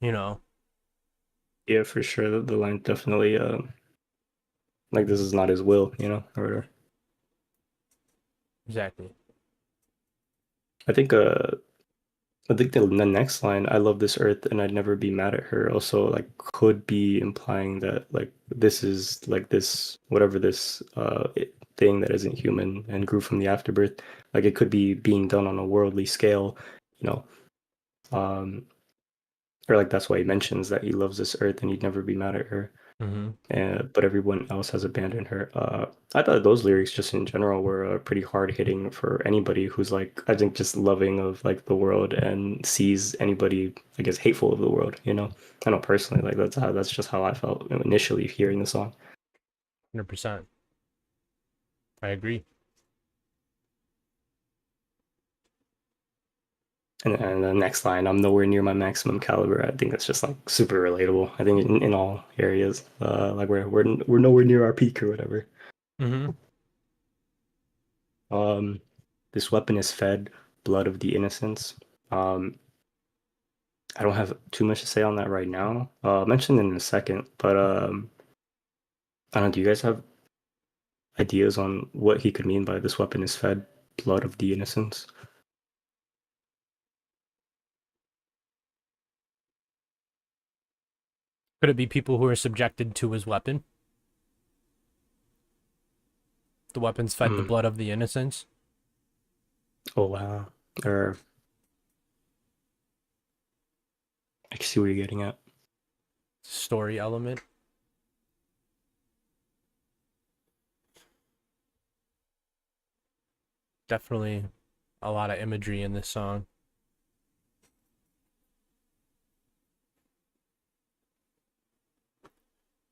you know. Yeah, for sure. The line definitely like this is not his will, you know, or whatever. Exactly. I think uh I think the next line, I love this earth and I'd never be mad at her, also like could be implying that like this is like this whatever this thing that isn't human and grew from the afterbirth, like it could be being done on a worldly scale, you know. Um or like that's why he mentions that he loves this earth and he'd never be mad at her. Mm-hmm. But everyone else has abandoned her. I thought those lyrics, just in general, were pretty hard hitting for anybody who's like, I think, just loving of like the world and sees anybody, I guess, hateful of the world. You know, I know personally, like that's just how I felt initially hearing the song. 100%. I agree. And the next line, I'm nowhere near my maximum caliber. I think that's just like super relatable. I think in all areas, like we're nowhere near our peak or whatever. Mm-hmm. Um, this weapon is fed blood of the innocents. Um, I don't have too much to say on that right now. I'll mention it in a second, but I don't know. Do you guys have ideas on what he could mean by this weapon is fed blood of the innocents? Could it be people who are subjected to his weapon? The weapons fed the Mm. blood of the innocents? Oh wow. Or I can see what you're getting at. Story element. Definitely a lot of imagery in this song.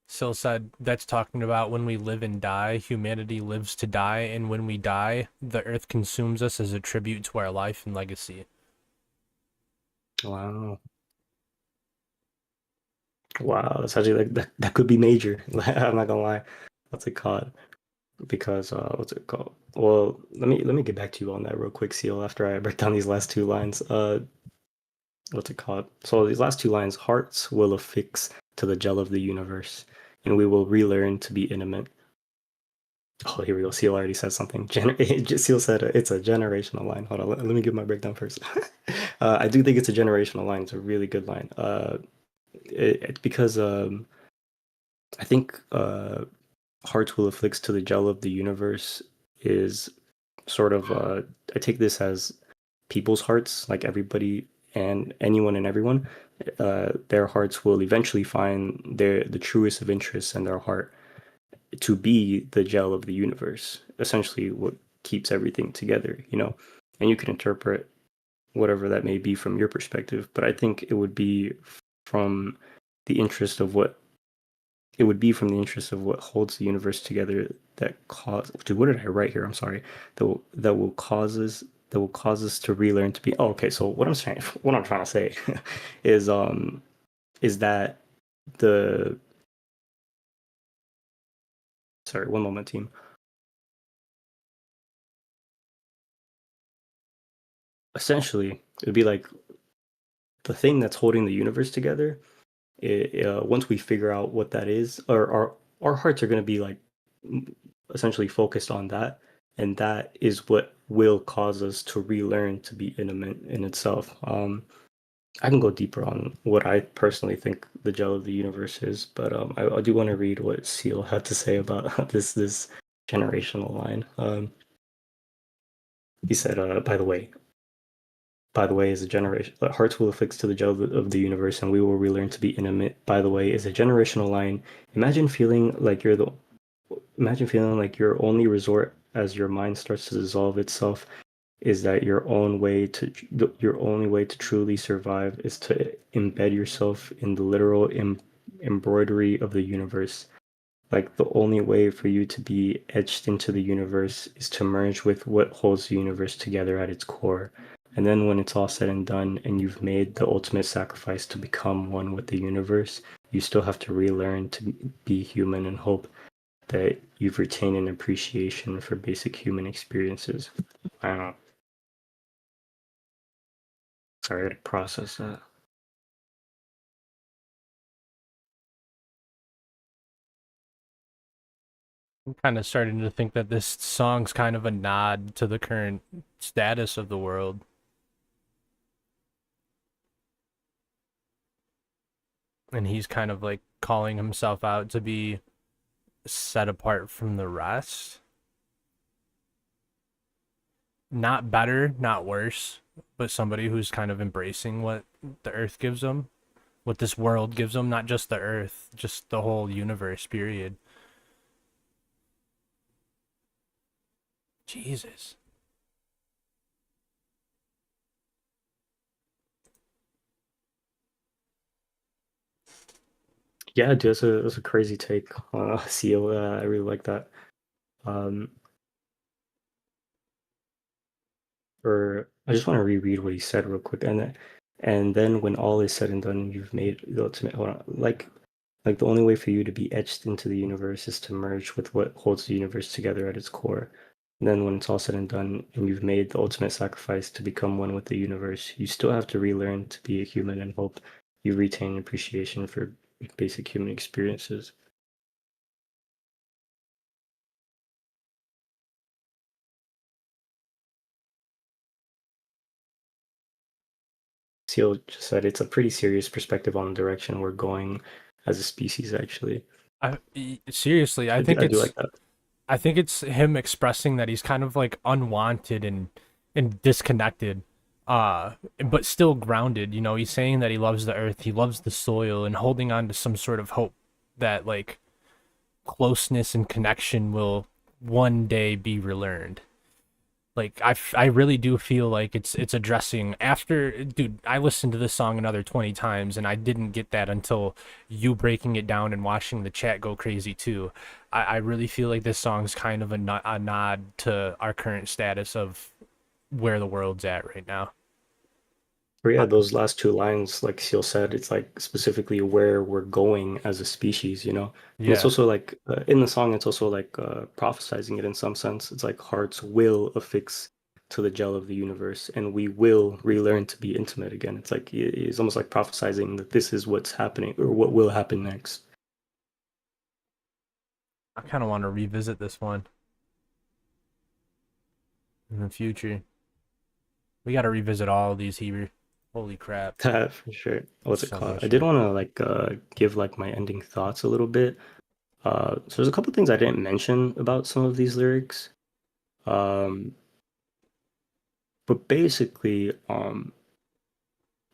Sil said that's talking about when we live and die, humanity lives to die, and when we die, the earth consumes us as a tribute to our life and legacy. Wow. Wow. That's actually like that could be major. I'm not gonna lie. What's it called? Because what's it called? Well, let me get back to you on that real quick, Seal, after I break down these last two lines. What's it called? So these last two lines, hearts will affix to the gel of the universe, and we will relearn to be intimate. Oh, here we go. Seal already said something. Seal said it's a generational line. Hold on, let me give my breakdown first. I do think it's a generational line. It's a really good line. It's because I think hearts will affix to the gel of the universe is sort of I take this as people's hearts, like everybody and anyone and everyone, their hearts will eventually find the truest of interests in their heart. to be the gel of the universe, essentially what keeps everything together, you know. And you can interpret whatever that may be from your perspective, but I think from the interest of what it would be from the interest of what holds the universe together that cause dude, what did I write here? I'm sorry. That will cause us to relearn to be okay, so what I'm trying to say is is that the sorry, one moment, team. Essentially, it would be like the thing that's holding the universe together. Once we figure out what that is, or our hearts are going to be like essentially focused on that, and that is what will cause us to relearn to be intimate in itself. I can go deeper on what I personally think the gel of the universe is, but I do want to read what Seal had to say about this generational line. He said, by the way, is a generation. Hearts will affix to the gel of the universe, and we will relearn to be intimate. By the way, is a generational line. Imagine feeling like you're the. Imagine feeling like your only resort as your mind starts to dissolve itself is that your only way to truly survive is to embed yourself in the literal embroidery of the universe. Like the only way for you to be etched into the universe is to merge with what holds the universe together at its core. And then when it's all said and done and you've made the ultimate sacrifice to become one with the universe, you still have to relearn to be human and hope that you've retained an appreciation for basic human experiences. I don't know. Sorry to process that. I'm kind of starting to think that this song's kind of a nod to the current status of the world. And he's kind of like calling himself out to be set apart from the rest. Not better, not worse, but somebody who's kind of embracing what the earth gives them, what this world gives them, not just the earth, just the whole universe, period. Jesus. Yeah, dude, that's a crazy take on Seal. I really like that. Um, or I just want to reread what he said real quick, and then when all is said and done, you've made the ultimate. Hold on, like the only way for you to be etched into the universe is to merge with what holds the universe together at its core. And then when it's all said and done, and you've made the ultimate sacrifice to become one with the universe, you still have to relearn to be a human and hope you retain appreciation for basic human experiences. Seal just said it's a pretty serious perspective on the direction we're going as a species, actually. Seriously, I do like that. I think it's him expressing that he's kind of like unwanted and disconnected, but still grounded. You know, he's saying that he loves the earth, he loves the soil, and holding on to some sort of hope that like closeness and connection will one day be relearned. Like I really do feel like it's addressing after dude, I listened to this song another 20 times and I didn't get that until you breaking it down and watching the chat go crazy too. I really feel like this song's kind of a nod to our current status of where the world's at right now. But yeah, Uh, those last two lines, like Seal said, it's like specifically where we're going as a species, you know? And it's yeah. also like in the song, it's also like prophesizing it in some sense. It's like hearts will affix to the gel of the universe and we will relearn to be intimate again. It's like it's almost like prophesizing that this is what's happening or what will happen next. I kind of want to revisit this one in the future. We got to revisit all of these Heber. Holy crap. That for sure. What's it So called? much I did shit. want to like give like my ending thoughts a little bit. So there's a couple things I didn't mention about some of these lyrics. Um, but basically,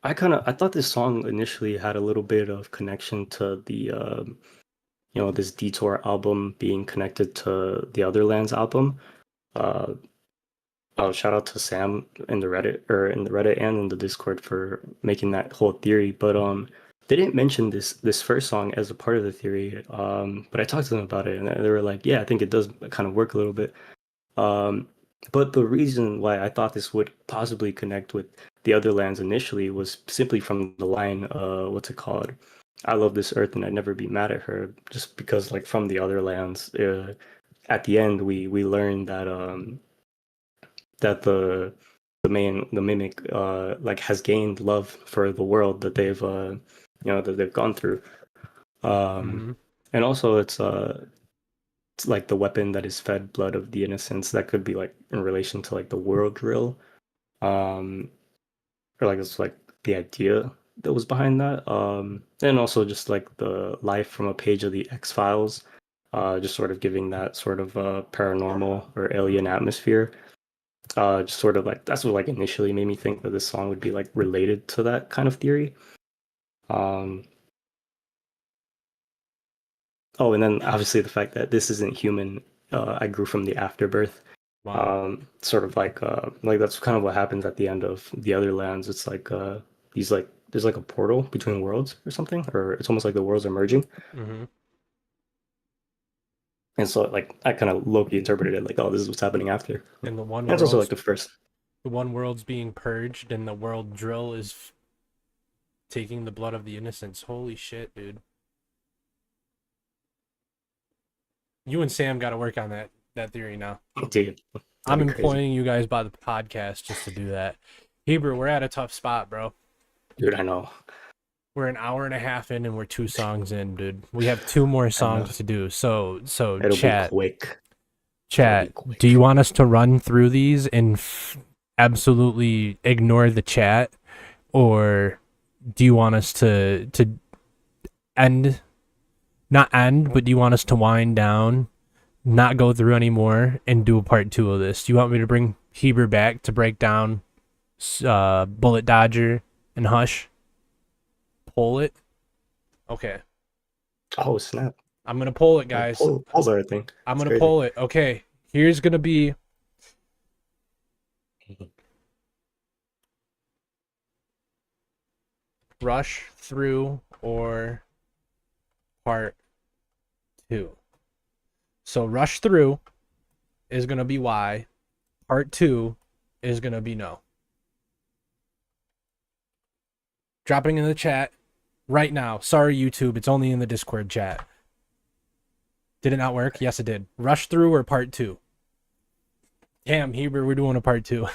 I thought this song initially had a little bit of connection to this Detour album being connected to the Other Lands album. Uh, Shout out to Sam in the Reddit and in the Discord for making that whole theory. But they didn't mention this first song as a part of the theory. But I talked to them about it, and they were like, "Yeah, I think it does kind of work a little bit." Um, but the reason why I thought this would possibly connect with the Other Lands initially was simply from the line, what's it called? I love this earth and I'd never be mad at her. Just because, like, from the Other Lands, at the end we learned that that the mimic like has gained love for the world that they've gone through. Um, Mm-hmm. and also it's like the weapon that is fed blood of the innocents. That could be like in relation to like the world drill, um, or like it's like the idea that was behind that. And also just like the life from a page of the X Files, just sort of giving that sort of paranormal or alien atmosphere. Just sort of like that's what like initially made me think that this song would be like related to that kind of theory. Um, oh, and then obviously the fact that this isn't human. I grew from the afterbirth. Wow. Sort of like that's kind of what happens at the end of the Other Lands. It's like these like there's like a portal between worlds or something, or it's almost like the worlds are merging. Mm-hmm. And so like I kind of low-key interpreted it like, oh, this is what's happening after. And And it's also like the one world's being purged, and the world drill is taking the blood of the innocents. Holy shit, dude! You and Sam got to work on that theory now. dude, that'd I'm be crazy. employing you guys by the podcast just to do that. Heber, we're at a tough spot, bro. Dude, I know. We're an hour and a half in, and we're 2 songs in, dude. We have 2 more I know. songs to do. So It'll be chat, quick. It'll be chat. Do quick. you want us to run through these and absolutely ignore the chat, or do you want us to end? Not end, but do you want us to wind down, not go through anymore, and do a part 2 of this? Do you want me to bring Heber back to break down Bullet Dodger and Hush? Pull it. Okay. Oh snap! I'm gonna pull it, Oh, guys. polls are a thing. I'm It's gonna crazy. pull it. Okay. Here's gonna be Rush Through or Part 2. So Rush Through is gonna be Y. Part 2 is gonna be no. Dropping in the chat right now. Sorry, YouTube. It's only in the Discord chat. Did it not work? Yes, it did. Rush Through or Part 2? Damn, Heber, we're doing a Part 2.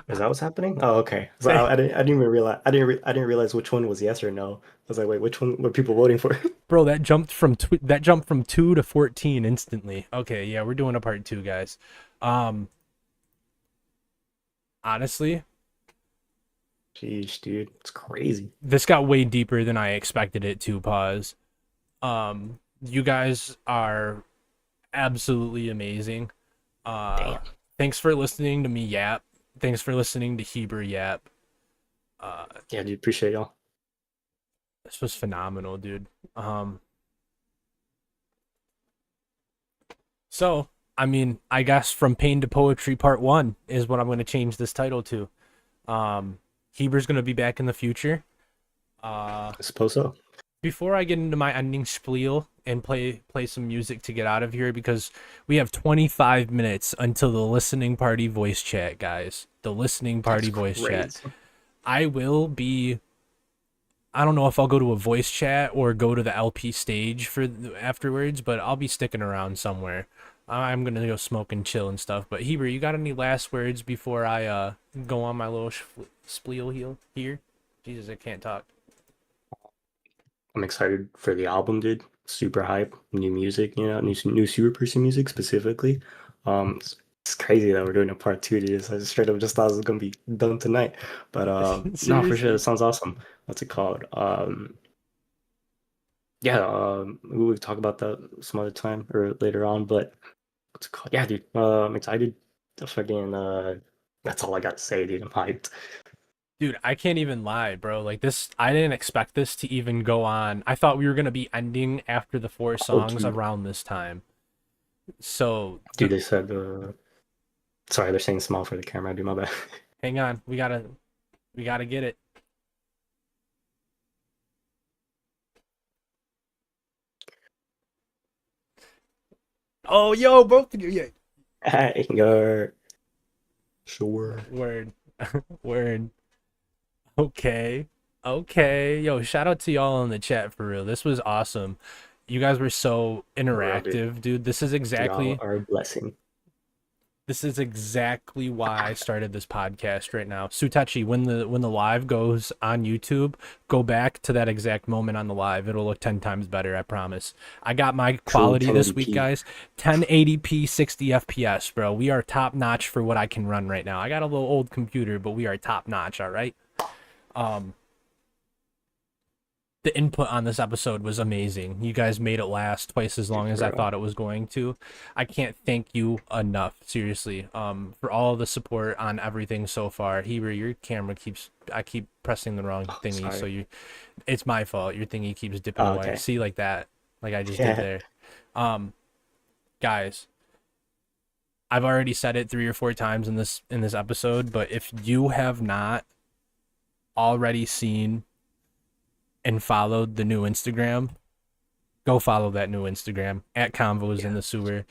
Is that what's happening? Oh, okay. So I didn't even realize I didn't realize which one was yes or no. I was like, wait, which one were people voting for? Bro, that jumped from 2 to 14 instantly. Okay, yeah, we're doing a Part 2, guys. Honestly, Jeez, dude, it's crazy. this got way deeper than I expected it to. Pause. You guys are absolutely amazing. Damn. Thanks for listening to me yap. Thanks for listening to Heber yap. Yeah, dude, appreciate y'all. This was phenomenal, dude. So, I mean, I guess From Pain to Poetry Part 1 is what I'm going to change this title to. Heber's going to be back in the future. I suppose so. Before I get into my ending spiel and play some music to get out of here, because we have 25 minutes until the listening party voice chat, guys. The listening party That's voice chat. crazy. I don't know if I'll go to a voice chat or go to the LP stage for afterwards, but I'll be sticking around somewhere. I'm gonna go smoke and chill and stuff. But Heber, you got any last words before I go on my little spiel here? Jesus, I can't talk. I'm excited for the album, dude. Super hype. New music, new Sewerperson music specifically. It's crazy that we're doing a part 2 to this. I just straight up just thought it was gonna be done tonight. But no, for sure, it Seriously. sounds awesome. What's it called? Yeah, we'll talk about that some other time or later on, but what's it called? Yeah, dude. I'm excited. Fucking that's all I got to say, dude. I'm hyped. Dude, I can't even lie, bro. Like this, I didn't expect this to even go on. I thought we were gonna be ending after the four Oh, songs dude, around this time. So, dude, they said sorry, they're saying small for the camera. Do my bad. hang on, we gotta get it. Oh, yo, both of you, yeah. Anger. Sure. Word, word. Okay, okay. Yo, shout out to y'all in the chat for real. This was awesome. You guys were so For real, dude. interactive, dude. Y'all are a blessing. This is exactly why I started this podcast right now. Sutachi, when the live goes on YouTube, go back to that exact moment on the live. It'll look 10 times better, I promise. I got my True quality this week, 1080p. guys. 1080p 60 FPS, bro. We are top notch for what I can run right now. I got a little old computer, but we are top notch, all right? The input on this episode was amazing. You guys made it last twice as long as I Bro. thought it was going to. I can't thank you enough, seriously, for all the support on everything so far. Heber, your camera keeps, I keep pressing the wrong Oh, thingy, so sorry. it's my fault. Your thingy keeps dipping Oh, away. okay. See, like that, like I just did Yeah. there. Um, guys, I've already said it 3 or 4 times in this episode, but if you have not already seen and followed the new Instagram, go follow that new Instagram at Convos in Yeah. the Sewer.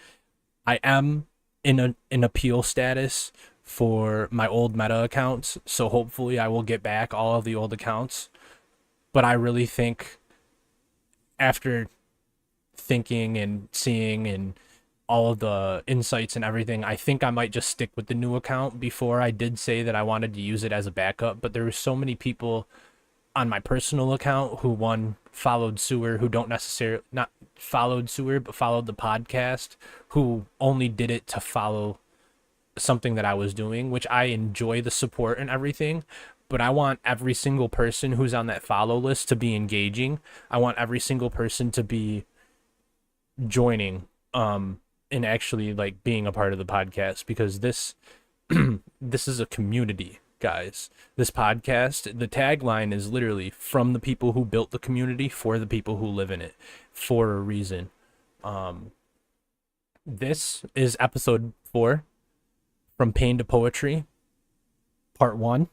I am in an appeal status for my old Meta accounts, so hopefully I will get back all of the old accounts. But I really think after thinking and seeing and all of the insights and everything, I think I might just stick with the new account. Before I did say that I wanted to use it as a backup, but there were so many people on my personal account who one followed Sewer, who don't necessarily not followed Sewer but followed the podcast, who only did it to follow something that I was doing, which I enjoy the support and everything, but I want every single person who's on that follow list to be engaging. I want every single person to be joining and actually like being a part of the podcast, because this is a community, guys. This podcast, the tagline is literally from the people who built the community for the people who live in it, for a reason. This is episode 4, From Pain to Poetry, part 1.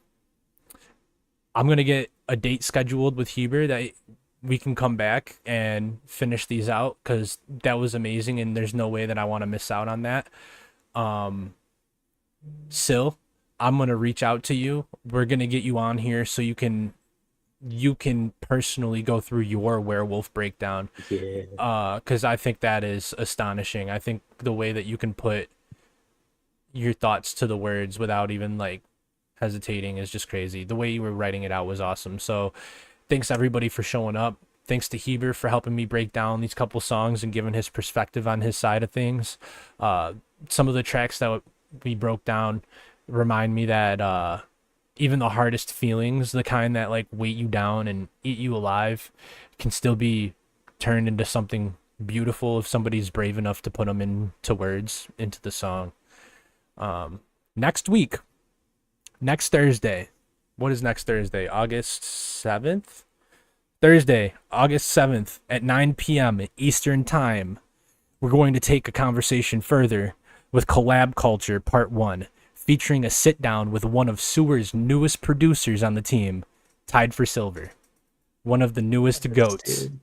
I'm going to get a date scheduled with Heber that we can come back and finish these out, because that was amazing and there's no way that I want to miss out on that. Sil, I'm going to reach out to you. We're going to get you on here so you can personally go through your werewolf breakdown, Yeah. because I think that is astonishing. I think the way that you can put your thoughts to the words without even like hesitating is just crazy. The way you were writing it out was awesome. So thanks everybody for showing up. Thanks to Heber for helping me break down these couple songs and giving his perspective on his side of things. Some of the tracks that we broke down remind me that even the hardest feelings, the kind that like weight you down and eat you alive, can still be turned into something beautiful if somebody's brave enough to put them into words, into the song. Next week, next Thursday. What is next Thursday? August 7th? Thursday, August 7th at 9 p.m. Eastern Time. We're going to take a conversation further with Collab Culture Part 1, featuring a sit down with one of Sewer's newest producers on the team, Tied for Silver, one of the newest goats. Dude.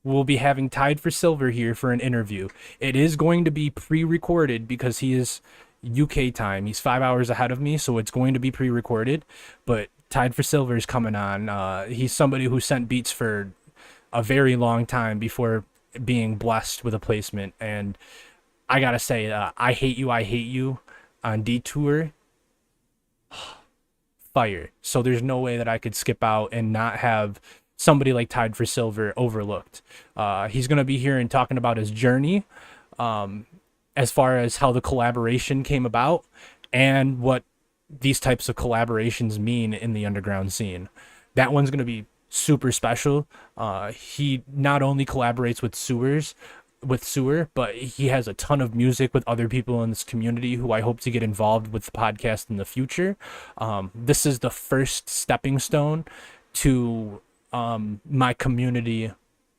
We'll be having Tied for Silver here for an interview. It is going to be pre-recorded because he is UK time. He's 5 hours ahead of me, so it's going to be pre-recorded. But Tied for Silver is coming on. He's somebody who sent beats for a very long time before being blessed with a placement. And I gotta say, I Hate You on Detour, fire. So there's no way that I could skip out and not have somebody like Tied for Silver overlooked. He's gonna be here and talking about his journey, as far as how the collaboration came about and what these types of collaborations mean in the underground scene. That one's gonna be super special. He not only collaborates with Sewers, with Sewer, but he has a ton of music with other people in this community who I hope to get involved with the podcast in the future. This is the first stepping stone to my community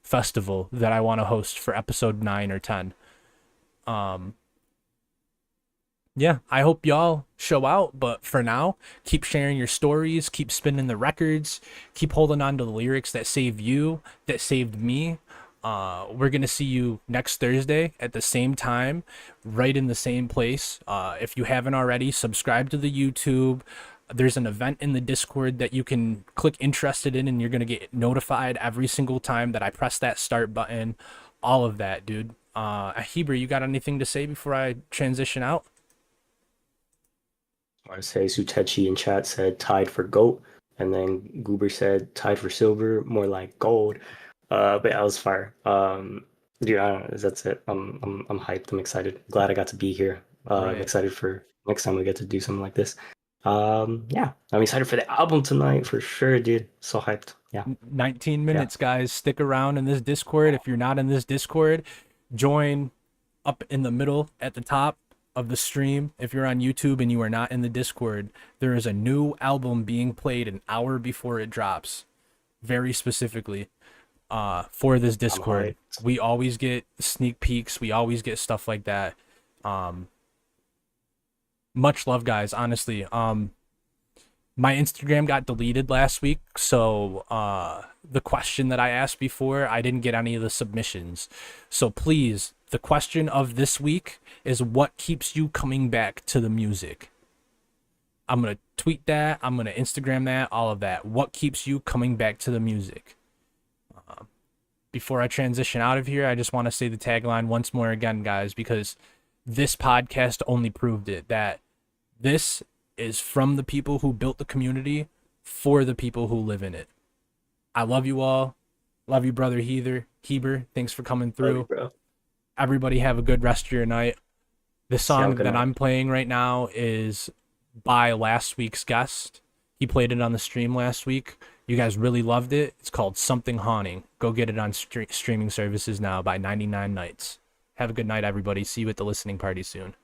festival that I want to host for episode 9 or 10. Yeah, I hope y'all show out, but for now, keep sharing your stories, keep spinning the records, keep holding on to the lyrics that saved you, that saved me. We're gonna see you next Thursday at the same time, right in the same place. If you haven't already, subscribe to the YouTube. There's an event in the Discord that you can click interested in, and you're gonna get notified every single time that I press that start button. All of that, dude. Heber, you got anything to say before I transition out? I want to say Sutechi in chat said tied for GOAT, and then Goober said tied for silver, more like gold. But that was fire. Dude, I don't know, that's it. I'm hyped. I'm excited. Glad I got to be here. Right. I'm excited for next time we get to do something like this. Yeah, I'm excited for the album tonight for sure, dude. So hyped. Yeah. 19 minutes, guys. Stick around in this Discord. If you're not in this Discord, join up in the middle at the top of the stream. If you're on YouTube and you are not in the Discord, there is a new album being played an hour before it drops, very specifically for this Discord. We always get sneak peeks, we always get stuff like that. Much love, guys. Honestly, my Instagram got deleted last week, so the question that I asked before, I didn't get any of the submissions. So please, the question of this week is, what keeps you coming back to the music? I'm going to tweet that. I'm going to Instagram that, all of that. What keeps you coming back to the music? Before I transition out of here, I just want to say the tagline once more again, guys, because this podcast only proved it, that this is from the people who built the community for the people who live in it. I love you all. Love you, brother Heber. Thanks for coming through. Love you, bro. Everybody have a good rest of your night. The song that I'm playing right now is by last week's guest. He played it on the stream last week. You guys really loved it. It's called Something Haunting. Go get it on streaming services now by 99 Nights. Have a good night, everybody. See you at the listening party soon.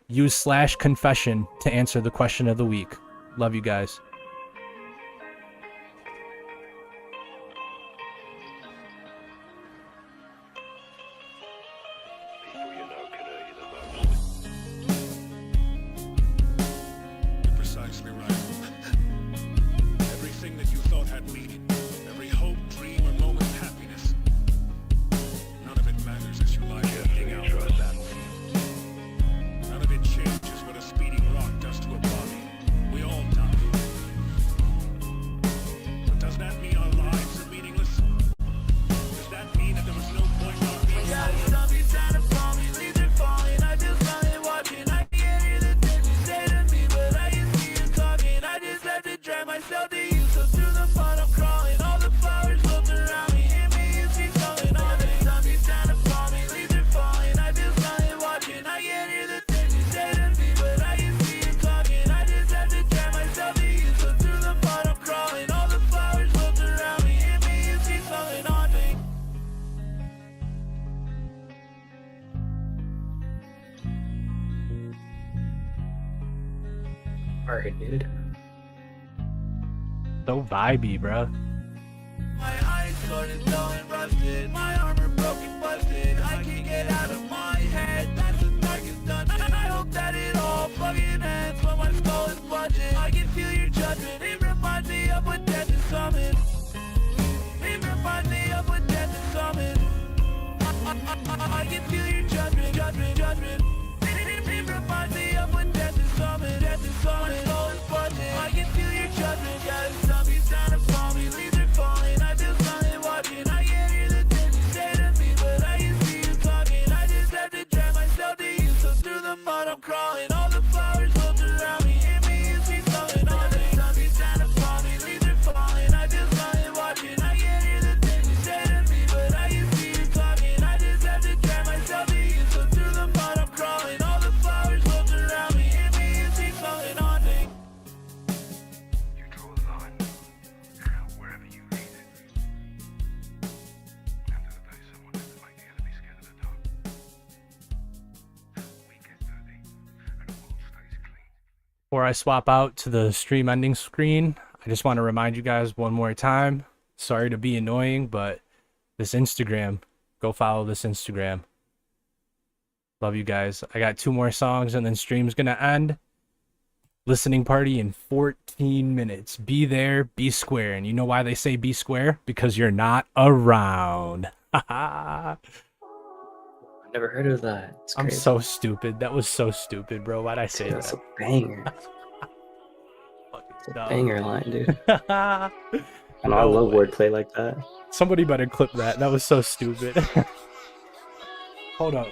Use /confession to answer the question of the week. Love you guys. Alright, dude. So vibey, bro. My eyes sorted, dull and rusted. My armor broken, busted. I can't get out of my head. That's the darkest done. And I hope that it all fucking ends when my skull is budging. I can feel your judgment. It reminds me of what death is summoned. It reminds me of what death is summoned. I can feel your judgment, judgment. It reminds me of when death is summoned, death is summoned. My soul is budging. I can feel your judgment. Yeah, zombies down upon me, leaves are falling. I feel something watching. I can hear the things Before I swap out to the stream ending screen, I just want to remind you guys one more time. Sorry to be annoying, but this Instagram, go follow this Instagram. Love you guys. I got 2 more songs and then stream's gonna end. Listening party in 14 minutes. Be there, be square. And you know why they say be square? Because you're not around. I never heard of that. It's I'm crazy. so stupid. That was so stupid, bro. Why'd I say Dude, that? that's a banger. It's a banger line, dude. I And I love wordplay like that. Somebody better clip that. That was so stupid. Hold up.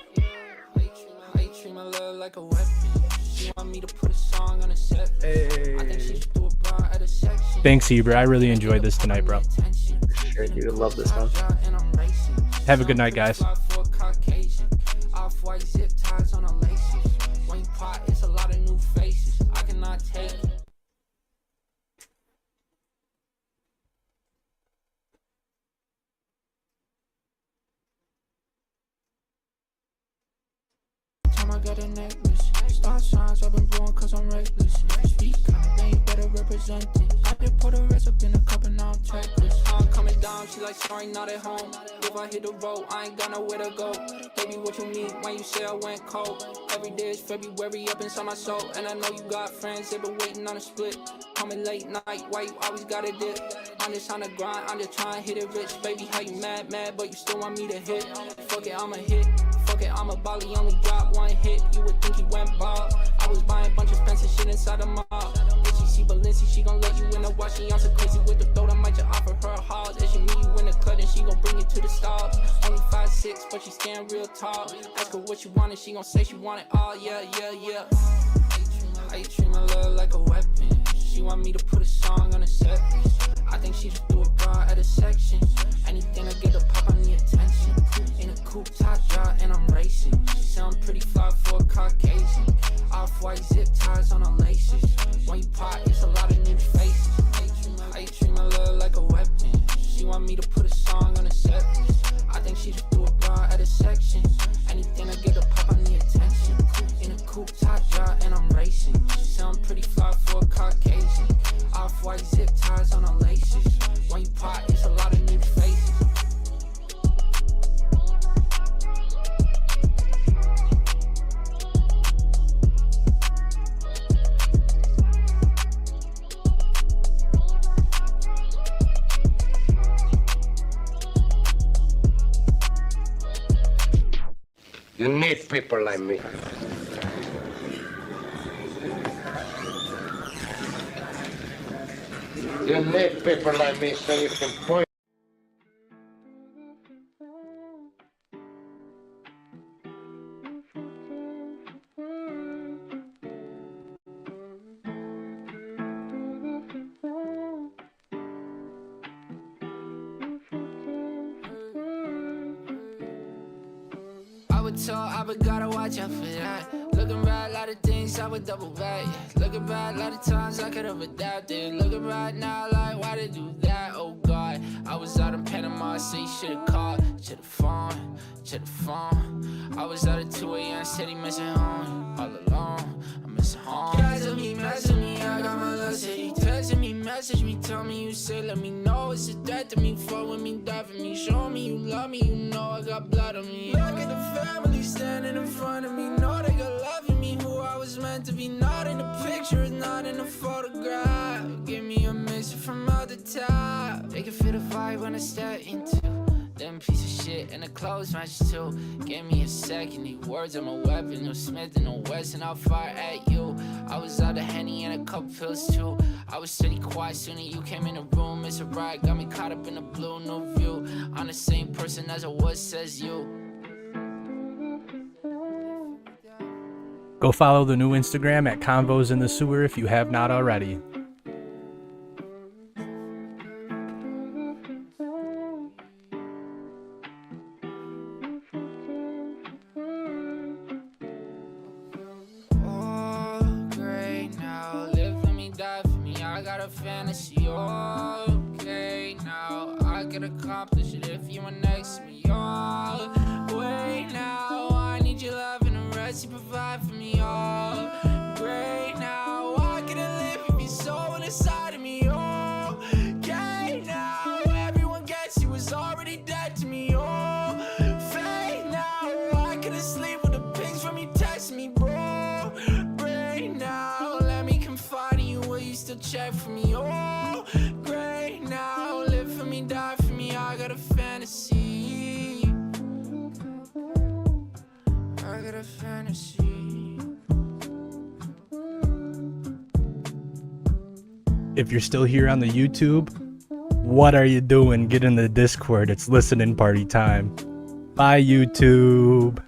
Hey. Thanks, Heber. I really enjoyed this tonight, bro. Sure, dude. Love this one. Have a good night, guys. I got a necklace. Star signs I've been blowing cause I'm reckless. Speak kind, they better represent it. I did put a rest up in a cup and now I'm checkless. I'm coming down, she like sorry, not at home. If I hit the road, I ain't got nowhere to go. Baby, what you mean when you say I went cold? Every day is February up inside my soul. And I know you got friends, they been waiting on a split. Coming late night, why you always gotta dip? I'm just on the grind, I'm just trying to hit it rich. Baby, how you mad, but you still want me to hit? Fuck it, I'ma hit. Fuck it, I'm a Bali, only drop 1 hit. You would think he went bald. I was buying a bunch of expensive shit inside the mall. If she see Balenci, she gon' let you in the watch. She on so crazy with the throat, I might just offer her a hause. If she meet you in the club, then she gon' bring you to the stall. Only 5'6", but she stand real tall. Ask her what she wanted, she gon' say she want it all. Yeah. How you treat my love like a weapon? She want me to put a song on a set list. I think she just threw a bra at a section. Anything to get a pop on the attention. In a coupe top jaw and I'm racing. She sound pretty fly for a Caucasian. Off-white zip ties on her laces. When you pop, it's a lot of new faces. How you treat my love like a weapon? She want me to put a song on a set list. I think she just threw a bra at a section. Anything to get a pop on the attention. In a coupe top jaw and I'm racing. She sound pretty fly for a Caucasian. Off-white zip ties on her laces. When you pop, it's a lot of new faces. You need people like me. You need people like me so you can point. I would gotta watch out for that. Looking back, a lot of things I would double back. Looking back, a lot of times I could have adapted. Looking right now, like, why did do that? Oh God, I was out in Panama, so you should've called. Should've phone. I was out at 2 a.m., said he missing home. All alone, I'm missing home. Messaging me, I got my love, said he texting me, message me, tell me you said, let me know it's a threat to me, fuck with me, die for me, show me you love me, you know I got blood on me. Look at the family standing in front of me, know they got love in me, who I was meant to be, not in the picture, it's not in the photograph. Give me a message from out the top, they can feel the vibe when I step into them piece of shit and the clothes match too. Give me a second, these words are my weapon. No Smith and no Wesson, I'll fire at you. I was out of Henny and a couple pills too. I was steady quiet soon as you came in the room. It's a ride, got me caught up in the blue, no view. I'm the same person as I was, says you. Go follow the new Instagram at Convos in the Sewer if you have not already. Fantasy, okay, now I can accomplish it if you were next to me, oh, wait now, I need your love and the rest you provide for me, oh, great now, for me. Oh, great now. Live for me, die for me. I got a fantasy. I got a fantasy. If you're still here on the YouTube, what are you doing? Get in the Discord. It's listening party time. Bye, YouTube.